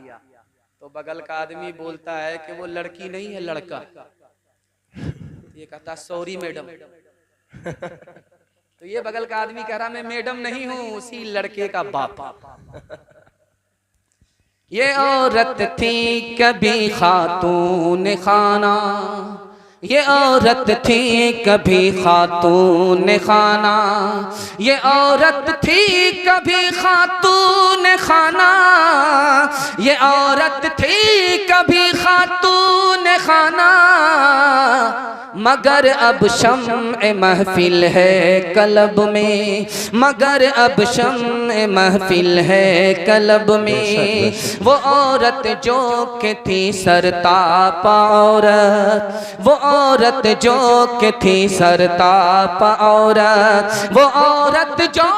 तो बगल का आदमी बोलता है कि वो लड़की नहीं है लड़का। ये कहता सॉरी मैडम। तो ये बगल का आदमी कह रहा मैं मैडम नहीं हूं, उसी लड़के का बाप। ये औरत थी कभी खातून खाना, ये औरत थी कभी खातून खाना, ये औरत थी कभी खातून खाना, ये औरत थी कभी खातून खाना, मगर अब शम्अ महफिल है कलब में, मगर अब शम्अ महफिल है कलब में। वो औरत जो कि थी सरतापा औरत, वो औरत जो कि थी सरतापा औरत, वो औरत जो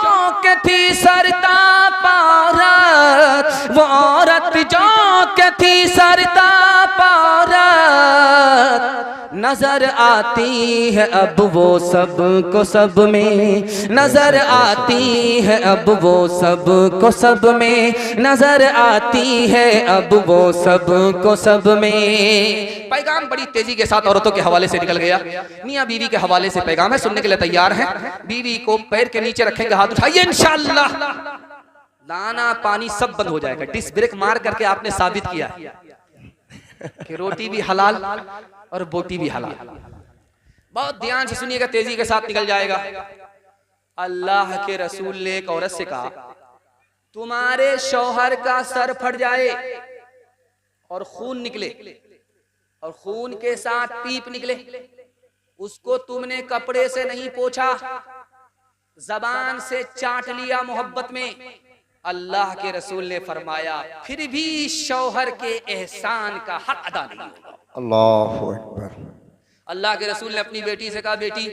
कि थी सरतापा औरत, वो औरत जो कि थी सरतापा औरत, नजर आती है अब वो सब को सब में, नजर आती है अब वो सब को सब में, नजर आती है अब वो सब को सब में। पैगाम बड़ी तेजी के साथ औरतों के हवाले से निकल गया। मियां बीवी के हवाले से पैगाम है, सुनने के लिए तैयार हैं? बीवी को पैर के नीचे रखेंगे, हाथ उठाइए इंशाअल्लाह, दाना पानी सब बंद हो जाएगा। डिस्क ब्रेक मार करके आपने साबित किया कि रोटी भी हलाल और बोटी भी हलाल। बहुत ध्यान से सुनिएगा, तेजी के साथ निकल जाएगा। अल्लाह के रसूल ने एक औरत से कहा तुम्हारे शौहर का सर फट जाए और खून निकले और खून के साथ पीप निकले, उसको तुमने कपड़े से नहीं पोछा, जबान से चाट लिया मोहब्बत में, अल्लाह के रसूल ने फरमाया फिर भी शौहर के एहसान का हक अदा नहीं होगा। अल्लाहु अकबर। अल्लाह के रसूल ने अपनी बेटी से कहा बेटी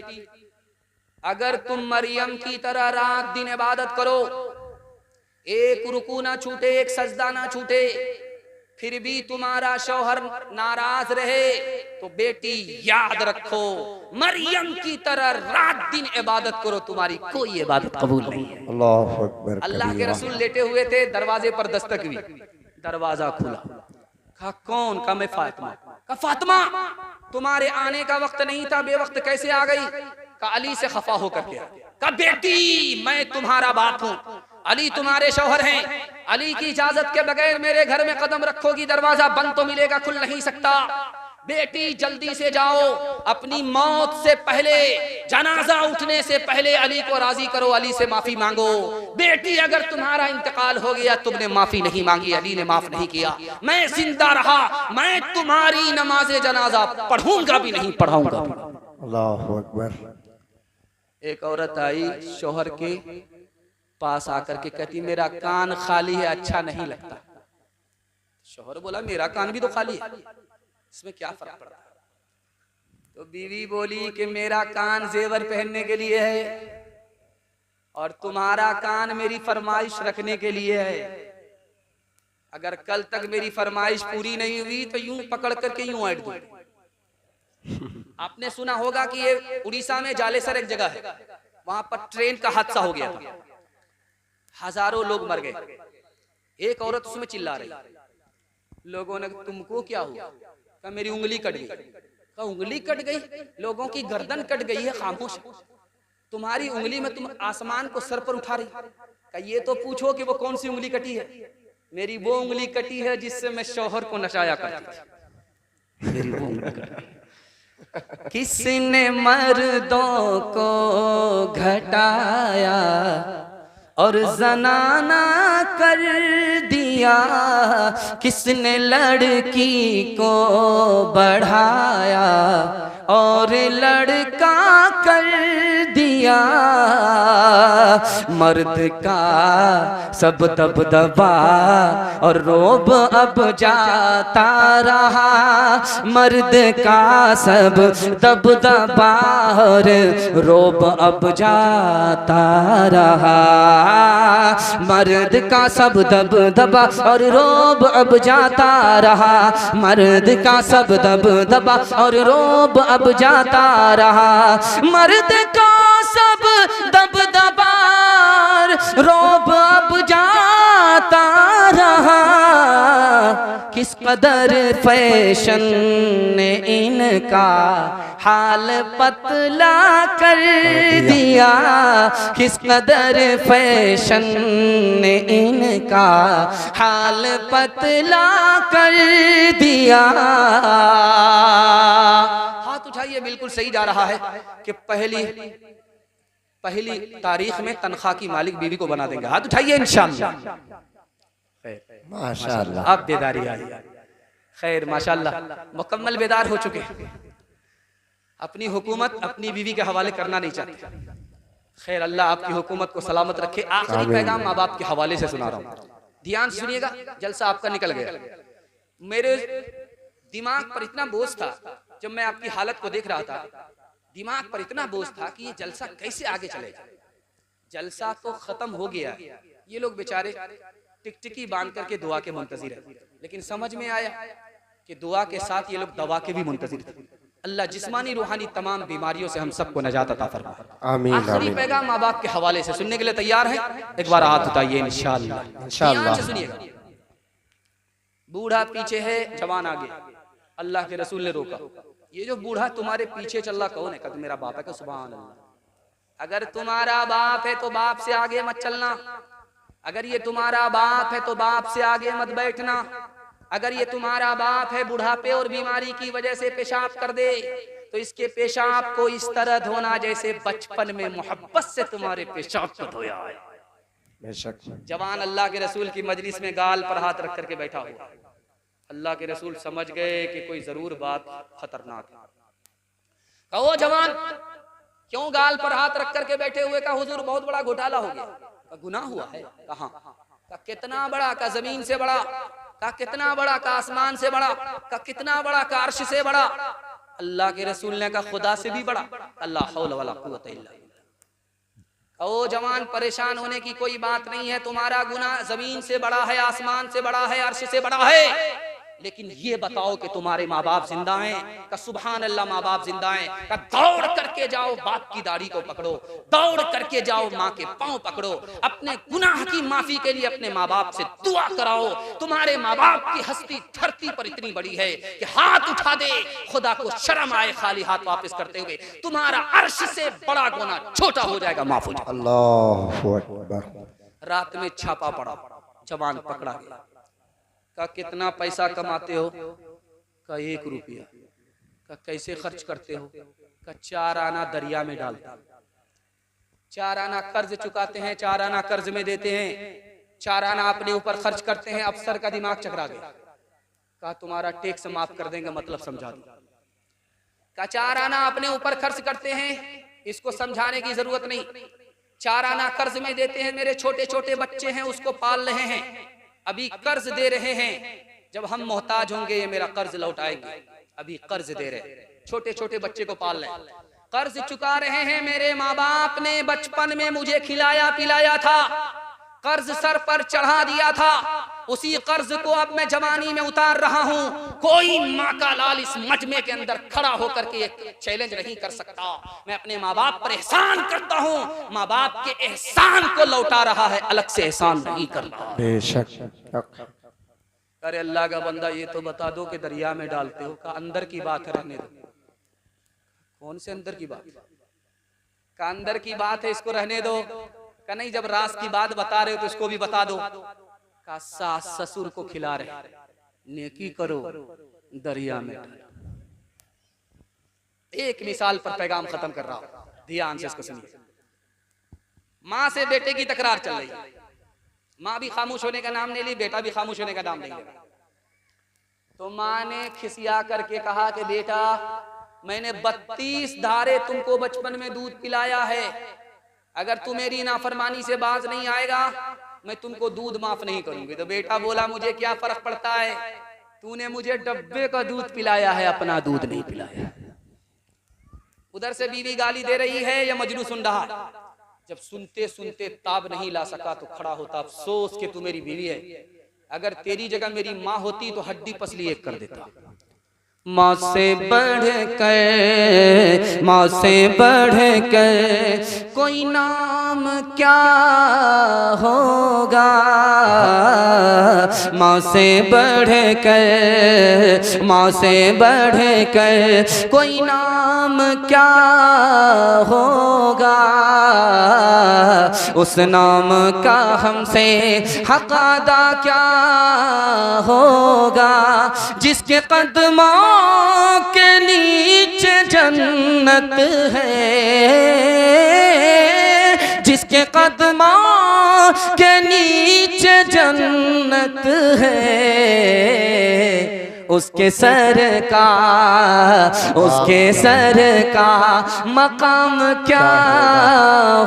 अगर तुम मरियम की तरह रात दिन इबादत करो, एक रुकू ना छूटे, एक सजदा ना छूटे, फिर भी तुम्हारा शौहर नाराज रहे, तो बेटी याद रखो मरियम की तरह रात दिन इबादत करो, तुम्हारी कोई इबादत कबूल नहीं है। अल्लाहु अकबर। अल्लाह के रसूल लेटे हुए थे, दरवाजे पर दस्तक हुई, दरवाजा खुला। कहा कौन? कहा मैं फातिमा। कहा फातिमा तुम्हारे आने का वक्त नहीं था, बेवक्त कैसे आ गई? कहा अली से खफा होकर के। कहा बेटी मैं तुम्हारा बाप हूँ, अली तुम्हारे शौहर हैं, अली की इजाजत के बगैर मेरे घर में कदम रखोगी दरवाजा बंद तो मिलेगा, खुल नहीं सकता। बेटी जल्दी से जाओ, अपनी मौत से पहले, जनाजा उठने से पहले अली को राजी करो, अली से माफी मांगो। बेटी अगर तुम्हारा इंतकाल हो गया, तुमने माफी नहीं मांगी, अली ने माफ नहीं किया, मैं जिंदा रहा, मैं तुम्हारी नमाजे जनाजा पढ़ूंगा भी नहीं, पढ़ाऊंगा। अल्लाहु अकबर। एक औरत आई शौहर के पास आकर के कहती मेरा कान खाली है, अच्छा नहीं लगता। शौहर बोला मेरा कान भी तो खाली है, इसमें क्या फर्क पड़ता है? तो बीवी बोली कि मेरा कान जेवर पहनने के लिए है और तुम्हारा कान मेरी फरमाइश रखने के लिए है। अगर कल तक मेरी फरमाइश पूरी नहीं हुई तो यूं पकड़ करके यूं ऐड दूं। आपने सुना होगा कि ये उड़ीसा में जालेसर एक जगह है, वहां पर ट्रेन का हादसा हो गया था, हजारों लोग मर गए। एक औरत उसमें चिल्ला रही, लोगों ने तुमको क्या हुआ? कहा मेरी उंगली कट गई। कहा उंगली कट गई? लोगों की गर्दन कट गई है, खामोश। तुम्हारी उंगली में तुम आसमान को सर पर उठा रही। कहा ये तो पूछो कि वो कौन सी उंगली कटी है। मेरी वो उंगली कटी है जिससे मैं शौहर को नचाया करती थी, मेरी वो उंगली कटी। किसने मर्दों को घटाया और जनाना कर दिया, किसने लड़की को बढ़ाया और लड़का कर दिया। मर्द का सब दबदबा और रोब अब जाता रहा, मर्द का सब दबदबा और रोब अब जाता रहा, मर्द का सब दबदबा और रोब अब जाता रहा, मर्द का सब दबदबा और रोब अब जाता रहा, मर्द का सब दबदबा रोब अब जाता रहा। किस कदर फैशन ने इनका हाल पतला कर दिया, किस कदर फैशन ने इनका हाल पतला कर दिया। हाथ उठाइए, बिल्कुल सही जा रहा है कि पहली तारीख में तनख्वाह की मालिक बीवी को बना देंगे। हाथ उठाइए इंशाअल्लाह। माशाअल्लाह। अब बेदारी आई। खैर माशाअल्लाह मुकम्मल बेदार हो चुके। अपनी हुकूमत अपनी बीवी के हवाले करना नहीं चाहते। खैर अल्लाह आपकी हुकूमत को सलामत रखे। आखिरी पैगाम माँ बाप के हवाले से सुना रहा हूँ, ध्यान सुनिएगा, जलसा आपका निकल गया। मेरे दिमाग पर इतना बोझ था जब मैं आपकी हालत को देख रहा था, दिमाग पर इतना बोझ था कि ये जलसा कैसे आगे चलेगा। जलसा तो खत्म हो गया, ये लोग बेचारे टिकटिकी बांध करके दुआ के मुंतजिर है, लेकिन समझ में आया कि दुआ के साथ ये लोग दवा के भी मुंतजिर थे। अल्लाह जिस्मानी रूहानी तमाम बीमारियों से हम सबको नजात अता फरमाए। आमीन। आखिरी पैगाम माँ बाप के हवाले से सुनने के लिए तैयार हैं? एक बार हाथ उठाइए इंशाअल्लाह। ध्यान से सुनिएगा। बूढ़ा पीछे है, जवान आगे। अल्लाह के रसूल ने रोका, ये जो बूढ़ा तुम्हारे पीछे चल रहा कौन है? कहते मेरा बाप है। कि सुभान अल्लाह। अगर तुम्हारा बाप है तो बाप से आगे मत चलना, अगर ये तुम्हारा बाप है तो बाप से आगे मत बैठना, अगर ये तुम्हारा बाप है बुढ़ापे और बीमारी की वजह से पेशाब कर दे तो इसके पेशाब को इस तरह धोना जैसे बचपन में मोहब्बत से तुम्हारे पेशाब को धोया है। बेशक जवान अल्लाह के रसूल की मजलिस में गाल पर हाथ रख करके बैठा हुआ। अल्लाह के रसूल समझ गए कि कोई जरूर बात खतरनाक है। कहो जवान क्यों गाल पर हाथ रख करके बैठे हुए? का हुजूर बहुत बड़ा घोटाला हो गया। का गुनाह हुआ है? कहाँ? का कितना बड़ा? का जमीन से बड़ा? का कितना बड़ा? का आसमान से बड़ा? का कितना बड़ा? का अर्श से बड़ा? अल्लाह के रसूल ने कहा खुदा से भी बड़ा। अल्लाह हौल वला कुव्वत इल्ला बिल्लाह। ओ जवान परेशान होने की कोई बात नहीं है, तुम्हारा गुनाह जमीन से बड़ा है, आसमान से बड़ा है, अर्श से बड़ा है, लेकिन ये बताओ कि तुम्हारे माँ बाप जिंदा हैं? का सुभान अल्लाह माँ बाप जिंदा हैं। का दौड़ करके जाओ बाप की दाढ़ी को पकड़ो, दौड़ करके जाओ माँ के पांव पकड़ो, अपने गुनाह की माफी के लिए अपने माँ बाप से दुआ कराओ। तुम्हारे माँ बाप की हस्ती धरती पर इतनी बड़ी है कि हाथ उठा दे, खुदा को शर्म आए खाली हाथ वापस करते हुए, तुम्हारा अर्श से बड़ा गुनाह छोटा हो जाएगा, माफ हो जाएगा। अल्लाहु अकबर। रात में छापा पड़ा, जवान पकड़ा गया। का कितना पैसा कमाते हो? का 1 रुपया। का कैसे खर्च करते हो? का 4 आना दरिया में डालते हैं, 4 आना कर्ज चुकाते हैं, 4 आना कर्ज में देते हैं, 4 आना अपने ऊपर खर्च करते हैं। अफसर का दिमाग चकरा गया। कहा तुम्हारा टैक्स माफ कर देंगे, मतलब समझा दो। का 4 आना अपने ऊपर खर्च करते हैं, इसको समझाने की जरूरत नहीं। 4 आना कर्ज में देते हैं, मेरे छोटे छोटे बच्चे हैं उसको पाल रहे हैं, अभी कर्ज दे रहे हैं, जब हम मोहताज होंगे ये मेरा कर्ज लौटाएंगे। अभी कर्ज दे रहे, छोटे छोटे बच्चे को पाल रहे, कर्ज चुका रहे हैं। मेरे माँ बाप ने बचपन में मुझे खिलाया पिलाया था, कर्ज सर पर चढ़ा दिया था, उसी कर्ज को अब मैं जवानी में उतार रहा हूँ। कोई माँ का लाल इस मजमे के अंदर खड़ा होकर के एक चैलेंज नहीं कर सकता। मैं अपने माँ बाप पर एहसान करता हूँ, माँ बाप के एहसान को लौटा रहा है, अलग से एहसान नहीं कर रहा। बेशक। अरे अल्लाह का बंदा ये तो बता दो कि दरिया में डालते हो? का अंदर की बात है, रहने दो। कौन से अंदर की बात? का अंदर की बात है, इसको रहने दो। का नहीं, जब रास की बात बता रहे हो तो इसको भी बता दो। का सास ससुर को खिला रहे, नेकी करो दरिया में डालो। एक मिसाल पर पैगाम खत्म कर रहा हूं, ध्यान से इसको सुनिए। माँ से बेटे की तकरार चल रही है, माँ भी खामोश होने का नाम नहीं ली, बेटा भी खामोश होने का नाम नहीं लिया। तो माँ ने खिसिया करके कहा कि बेटा मैंने 32 धारे तुमको बचपन में दूध पिलाया है, अगर तू मेरी नाफरमानी से बाज नहीं आएगा मैं तुमको दूध माफ नहीं करूंगी। तो बेटा बोला मुझे क्या फर्क पड़ता है, तूने मुझे डब्बे का दूध पिलाया है, अपना दूध नहीं पिलाया। उधर से बीवी गाली दे रही है या मजनू सुन रहा है। जब सुनते सुनते ताब नहीं ला सका तो खड़ा होता, अफसोस कि तू मेरी बीवी है, अगर तेरी जगह मेरी माँ होती तो हड्डी पसली एक कर देता। माँ से बढ़ कर, माँ से बढ़ कर कोई नाम क्या होगा, माँ से बढ़ कर, माँ से बढ़ कर कोई नाम क्या होगा, उस नाम का हमसे हक अदा क्या होगा, जिसके कदमों के नीचे जन्नत है, जिसके कदमों के नीचे जन्नत है, उसके सर का, उसके सर का मकाम क्या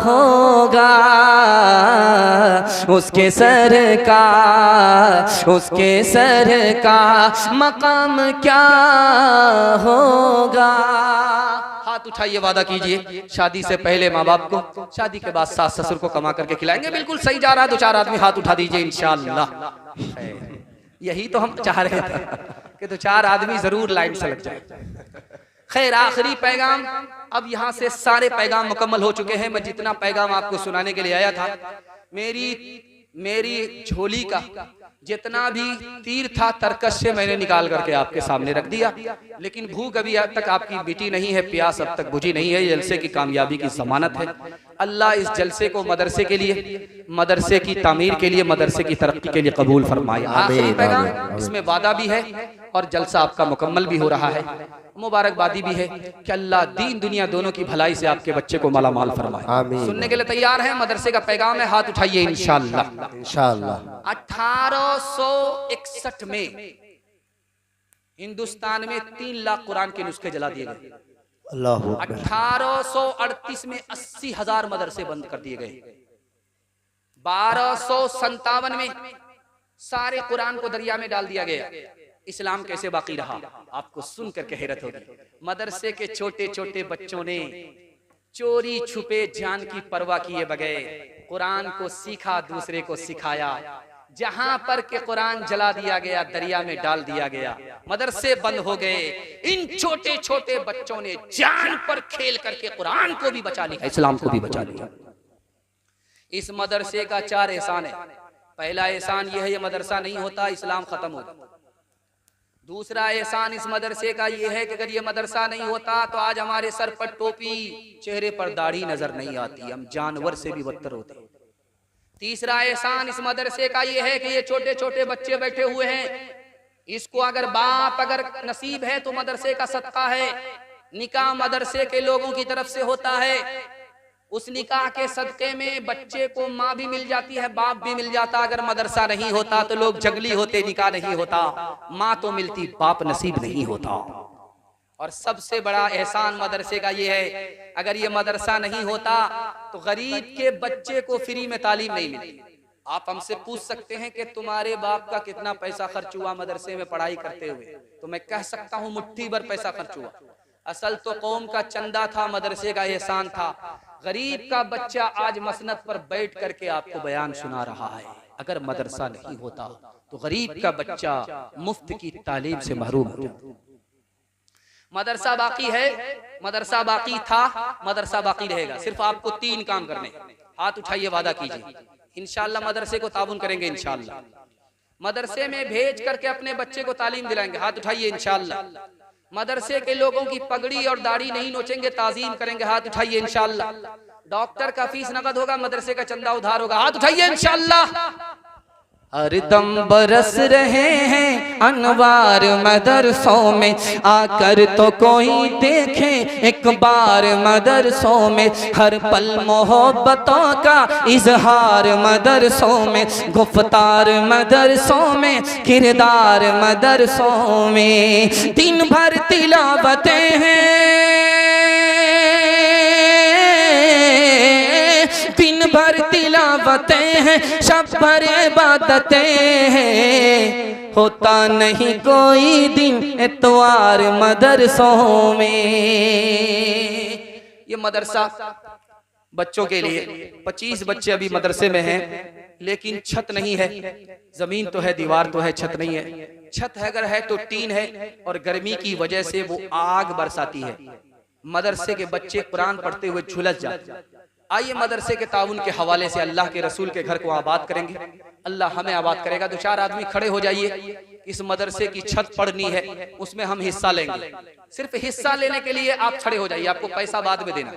होगा, उसके सर का, उसके सर का मकाम क्या होगा। हाथ उठाइए, वादा कीजिए शादी से पहले माँ बाप को, शादी के बाद सास ससुर को कमा करके खिलाएंगे। बिल्कुल सही जा रहा है, 2-4 आदमी हाथ उठा दीजिए इंशाअल्लाह। यही तो हम चाह रहे थे कि 2-4 आदमी जरूर लाइन से लग जाए। खैर, आखिरी पैगाम, अब यहाँ से सारे पैगाम मुकम्मल हो चुके हैं। मैं जितना पैगाम आपको सुनाने के लिए आया था, मेरी झोली का जितना भी तीर था तरकश से मैंने निकाल करके आपके सामने रख दिया। लेकिन भूख अभी अब तक आपकी मिटी नहीं है, प्यास अब तक बुझी नहीं है। जलसे की कामयाबी की जमानत है। अल्लाह इस जलसे को मदरसे के लिए, मदरसे की तामीर के लिए, मदरसे की तरक्की के लिए कबूल फरमाए। आखिरी पैगाम, इसमें वादा भी है और जलसा आपका मुकम्मल भी हो रहा है, मुबारकबादी भी है कि अल्लाह दीन दुनिया दोनों की भलाई से आपके बच्चे को माला माल फरमाए। सुनने के लिए तैयार है? मदरसे का पैगाम है, हाथ उठाइए इंशाअल्लाह। इंशाअल्लाह 1861 में हिंदुस्तान में 3 लाख कुरान के नुस्खे जला दिए गए। 1838 में 80,000 मदरसे बंद कर दिए गए। 1257 में सारे कुरान को दरिया में डाल दिया गया। इस्लाम कैसे बाकी रहा, आपको सुनकर के हैरत होगी। मदरसे के छोटे छोटे बच्चों ने चोरी छुपे जान की परवाह किए बगैर कुरान को सीखा, दूसरे को सिखाया। जहां पर के कुरान जला दिया गया, दरिया में डाल दिया गया, मदरसे बंद हो गए। इन छोटे छोटे बच्चों ने जान पर खेल करके कुरान को भी बचा लिया, इस्लाम को भी बचा लिया। इस मदरसे का 4 एहसान है। पहला एहसान यह है, ये मदरसा नहीं होता इस्लाम खत्म होता। दूसरा एहसान इस मदरसे का यह है कि अगर ये मदरसा नहीं होता तो आज हमारे सर पर टोपी, चेहरे पर दाढ़ी नजर नहीं आती, हम जानवर से भी बदतर होते। तीसरा एहसान इस मदरसे का ये है कि ये छोटे छोटे बच्चे बैठे हुए हैं, इसको अगर बाप अगर नसीब है तो मदरसे का सदका है। निकाह मदरसे के लोगों की तरफ से होता है, उस निकाह के सदके में बच्चे को माँ भी मिल जाती है, बाप भी मिल जाता। अगर मदरसा नहीं होता तो लोग जंगली होते, निकाह नहीं होता, माँ तो मिलती, बाप नसीब नहीं होता। और सबसे बड़ा एहसान मदरसे का ये है, अगर ये मदरसा नहीं होता तो गरीब के बच्चे को फ्री में तालीम नहीं मिलती। आप हमसे पूछ सकते हैं कि तुम्हारे बाप का कितना पैसा खर्च हुआ मदरसे में पढ़ाई करते हुए, तो मैं कह सकता हूँ मुट्ठी भर पैसा खर्च हुआ। असल तो कौम का चंदा था, मदरसे का एहसान था। गरीब का बच्चा आज मसनद पर बैठ करके आपको बयान सुना रहा है। अगर मदरसा नहीं होता तो गरीब का बच्चा मुफ्त की तालीम से महरूम हो जाता। मदरसा बाकी है, मदरसा बाकी था, मदरसा बाकी रहेगा। सिर्फ आपको 3 काम करने, हाथ उठाइए, वादा कीजिए, इंशाअल्लाह मदरसे को ताबुन करेंगे। इंशाअल्लाह मदरसे में भेज करके अपने बच्चे को तालीम दिलाएंगे। हाथ उठाइए, इंशाअल्लाह मदरसे के लोगों की पगड़ी और दाढ़ी नहीं नोचेंगे, ताजीम करेंगे। हाथ उठाइए, इंशाअल्लाह डॉक्टर का फीस नकद होगा, मदरसे का चंदा उधार होगा। हाथ उठाइए, इंशाअल्लाह। हर दम बरस रहे हैं अनवार मदरसों में, आकर तो कोई देखे एक बार मदरसों में। हर पल मोहब्बतों का इजहार मदरसों में, गुफ्तार मदरसों में, किरदार मदरसों में। दिन भर तिलावतें हैं, दिन भर तिलावतें हैं, शब भर इबादतें हैं। होता नहीं कोई दिन इतवार मदरसों में। ये मदरसा बच्चों के लिए 25 बच्चे अभी मदरसे में हैं, लेकिन छत नहीं है। जमीन तो है, दीवार तो है, छत नहीं है। छत है अगर है तो टीन है, और गर्मी की वजह से वो आग बरसाती है। मदरसे के बच्चे कुरान पढ़ते हुए झुलस जाते। आइए मदरसे के ताउन के हवाले से अल्लाह के रसूल के घर को आबाद करेंगे, अल्लाह हमें आबाद करेगा। 2-4 आदमी खड़े हो जाइए, इस मदरसे की छत पड़नी है, उसमें हम हिस्सा लेंगे। सिर्फ हिस्सा लेने के लिए आप खड़े हो जाइए, आपको पैसा बाद में देना।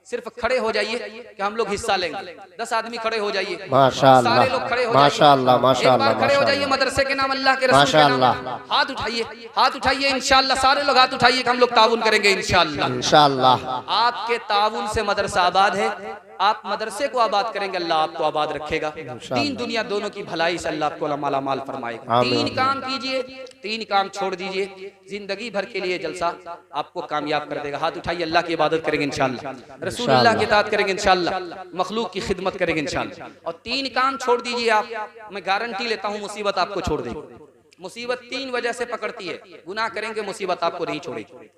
सिर्फ खड़े हो जाइए कि हम लोग हिस्सा लेंगे। 10 आदमी खड़े हो जाइए, माशाअल्लाह, सारे लोग खड़े हो माशाअल्लाह, जाइए, माशाअल्लाह, खड़े हो जाइए मदरसे के नाम, अल्लाह के रसूल के नाम। हाथ उठाइए, हाथ उठाइए, इंशाअल्लाह सारे लोग हाथ उठाइए कि हम लोग ताउन करेंगे इंशाअल्लाह। इंशाअल्लाह आपके ताउन से मदरसा आबाद है, आप मदरसे को आबाद करेंगे, अल्लाह आपको आबाद रखेगा। दीन दुनिया दोनों की भलाई से अल्लाह आपको माला माल फरमाएगा। 3 काम कीजिए, 3 काम छोड़ दीजिए, जिंदगी भर के लिए जलसा आपको कामयाब कर देगा। हाथ उठाइए, अल्लाह की इबादत करेंगे इंशाअल्लाह, रसूलुल्लाह की इताअत करेंगे इंशाअल्लाह, मखलूक की खिदमत करेंगे इंशाअल्लाह। और 3 काम छोड़ दीजिए आप, मैं गारंटी लेता हूँ मुसीबत आपको छोड़ देगी। मुसीबत 3 वजह से पकड़ती है। गुनाह करेंगे, मुसीबत आपको नहीं छोड़ेगी।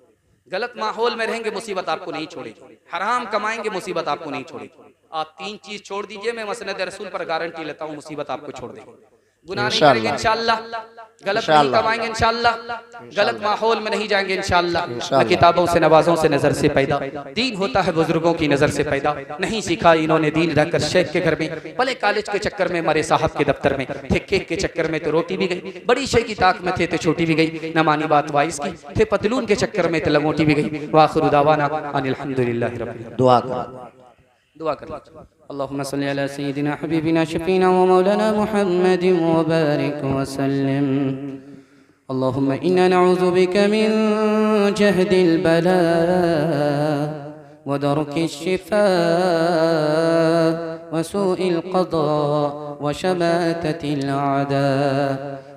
गलत माहौल में रहेंगे, मुसीबत आपको नहीं छोड़ेगी। हराम कमाएंगे, मुसीबत आपको नहीं छोड़ेगी। आप 3 चीज छोड़ दीजिए, मैं मसनद रसूल पर गारंटी लेता हूँ मुसीबत आपको छोड़ देगी। गुनाह नहीं करेंगे इंशाअल्लाह, गलत नहीं कमाएंगे इंशाअल्लाह, गलत माहौल में नहीं जाएंगे इंशाअल्लाह। न किताबों से नवाजों से नजर से पैदा, दीन होता है बुजुर्गों की नजर से पैदा। नहीं सीखा इन्होंने दीन रहकर शेख के घर में, पले कॉलेज के चक्कर में, मरे साहब के दफ्तर में थे, केक के चक्कर में तो रोटी भी गई, बड़ी शेख की ताक में थे तो छोटी भी गई, न मानी बात वाइस की, थे पतलून के चक्कर में तो लंगोटी भी गई। वाखिर दावाना अनिल हम्दुलिल्लाहि रब्बिल आलमीन। दुआ कर अल्लाहुम्मा सल्ली अला सय्यिदिना हबीबिना शफीना व मौलाना मुहम्मदिन व बारिक व सल्लिम। अल्लाहुम्मा इन्ना नऊज़ु बिका मिन जहदिल बला व दरकिश शिफा व सूइल क़दा व शमाततिल अदा।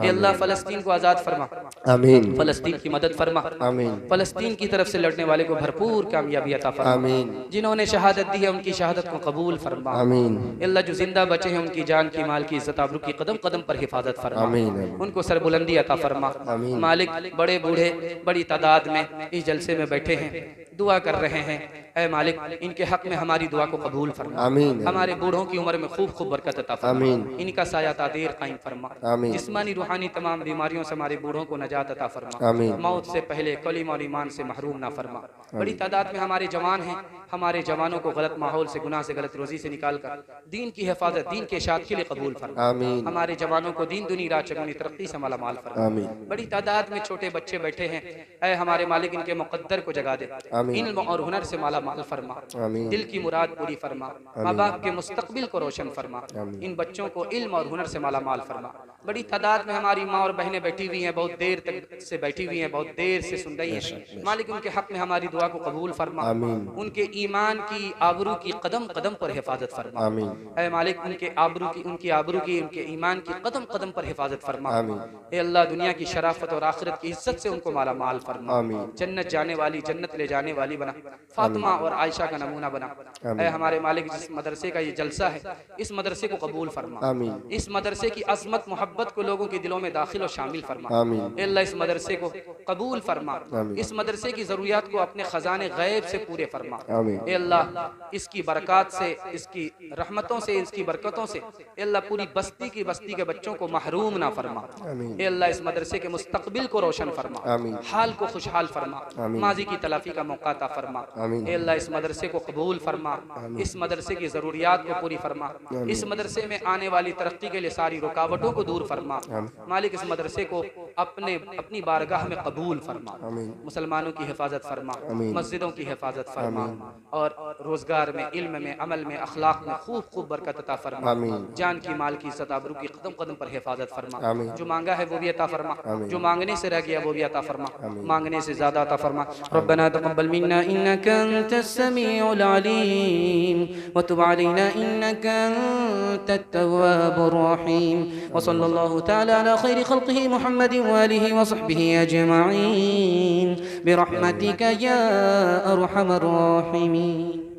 अल्लाह फ़लस्तीन को आज़ाद फरमा, आमीन। फ़लस्तीन की मदद फरमा, आमीन। फ़लस्तीन की तरफ से लड़ने वाले को भरपूर कामयाबी अता फरमा। आमीन। जिन्होंने शहादत दी है उनकी शहादत को कबूल फरमा। आमीन। अल्लाह जो जिंदा बचे हैं उनकी जान की, माल की, इज्जत आबरू की कदम कदम पर हिफाजत फरमा। आमीन। उनको सरबुलंदी अता फरमा। आमीन। मालिक बड़े बूढ़े बड़ी तादाद में इस जलसे में बैठे हैं, दुआ कर रहे हैं, ऐ मालिक इनके हक में हमारी दुआ को कबूल फरमा। आमीन। हमारे बूढ़ों की उम्र में खूब खूब बरकत अता फरमा। आमीन। इनका साया तादीर कायम फरमा। आमीन। जिस्मानी रूहानी तमाम बीमारियों से हमारे बूढ़ों को नजात अता फरमा। आमीन। मौत से पहले कलीमा और ईमान से महरूम ना फरमा। बड़ी तादाद में हमारे जवान हैं, हमारे जवानों को गलत माहौल से, गुनाह से, गलत रोजी से निकाल कर दीन की हिफाजत, दीन के इशाअत के लिए कबूल फरमा। आमीन। हमारे जवानों को दीन दुनी राह चगुनी तरक्की से माला माल फरमा। आमीन। बड़ी तादाद में छोटे बच्चे बैठे हैं, ऐ हमारे मालिक इनके मुकद्दर को जगा दे। आमीन। इल्म और हुनर से माला माल फरमा। आमीन। दिल की मुराद पूरी फरमा। माँ बाप के मुस्तकबिल को रोशन फरमा। आमीन। इन बच्चों को इल्म और हुनर से माला माल फरमा। बड़ी तादाद में हमारी माँ और बहनें बैठी हुई हैं, बहुत देर तक से बैठी हुई हैं, बहुत देर से सुन रही हैं। मालिक उनके हक में हमारी दुआ को कबूल फरमा। आमीन। उनके ईमान की, आबरू की कदम कदम पर हिफाजत फरमा। आमीन। ऐ मालिक उनके आबरू की, उनके ईमान की कदम कदम पर हिफाजत फरमा। आमीन। ए अल्लाह दुनिया की शराफत और आखिरत की इज्जत से उनको माला माल फरमा। आमीन। जन्नत जाने वाली, जन्नत ले जाने वाली बना। फातिमा और आयशा का नमूना बना। ऐ हमारे मालिक जिस मदरसे का ये जलसा है, इस मदरसे को कबूल फरमा। आमीन। इस मदरसे की अजमत मोहब्बत को लोगों के दिलों में दाखिल और शामिल फरमा। आमीन। ए अल्लाह इस मदरसे को कबूल फरमा। आमीन। इस मदरसे की जरूरियात को अपने खजाने गैब से पूरे फरमा। आमीन। ए अल्लाह इसकी बरकत से, इसकी रहमतों से, इसकी बरकतों से ए अल्लाह पूरी बस्ती के बच्चों को महरूम ना फरमा। आमीन। ए अल्लाह इस मदरसे के मुस्तकबिल को रोशन फरमा। आमीन। हाल को खुशहाल फरमा। आमीन। माजी की तलाफी का मौका अता फरमा। आमीन। ए अल्लाह इस मदरसे को कबूल फरमा। इस मदरसे की जरूरियात को पूरी फरमा। इस मदरसे में आने वाली तरक्की के लिए सारी रुकावटों को दूर फरमा। मालिक इस मदरसे को अपनी बारगाह में कबूल फरमा। मुसलमानों की हिफाजत फरमा, मस्जिदों की हिफाजत फरमा, और रोजगार में, इल्म में, अमल में, अखलाक में खूब खूब बरकत अता फरमा। जान की, माल की, इज्जत आबरू की कदम कदम पर हिफाजत फरमा। जो मांगा है वो भी अता फरमा, जो मांगने से रह गया वो भी अता फरमा, मांगने से ज्यादा अता फरमा। रब्बना तक़ब्बल मिन्ना इन्नका अंतस समीउल अलीम व तुब अलैना इन्नका अंतत तव्वाबुर रहीम व सल्लल्लाहु तआला अला खैरि खल्क़िही मुहम्मदिन व आलिहि व सहबिही अजमईन बिरहमतिका या अरहमर राहिमीन।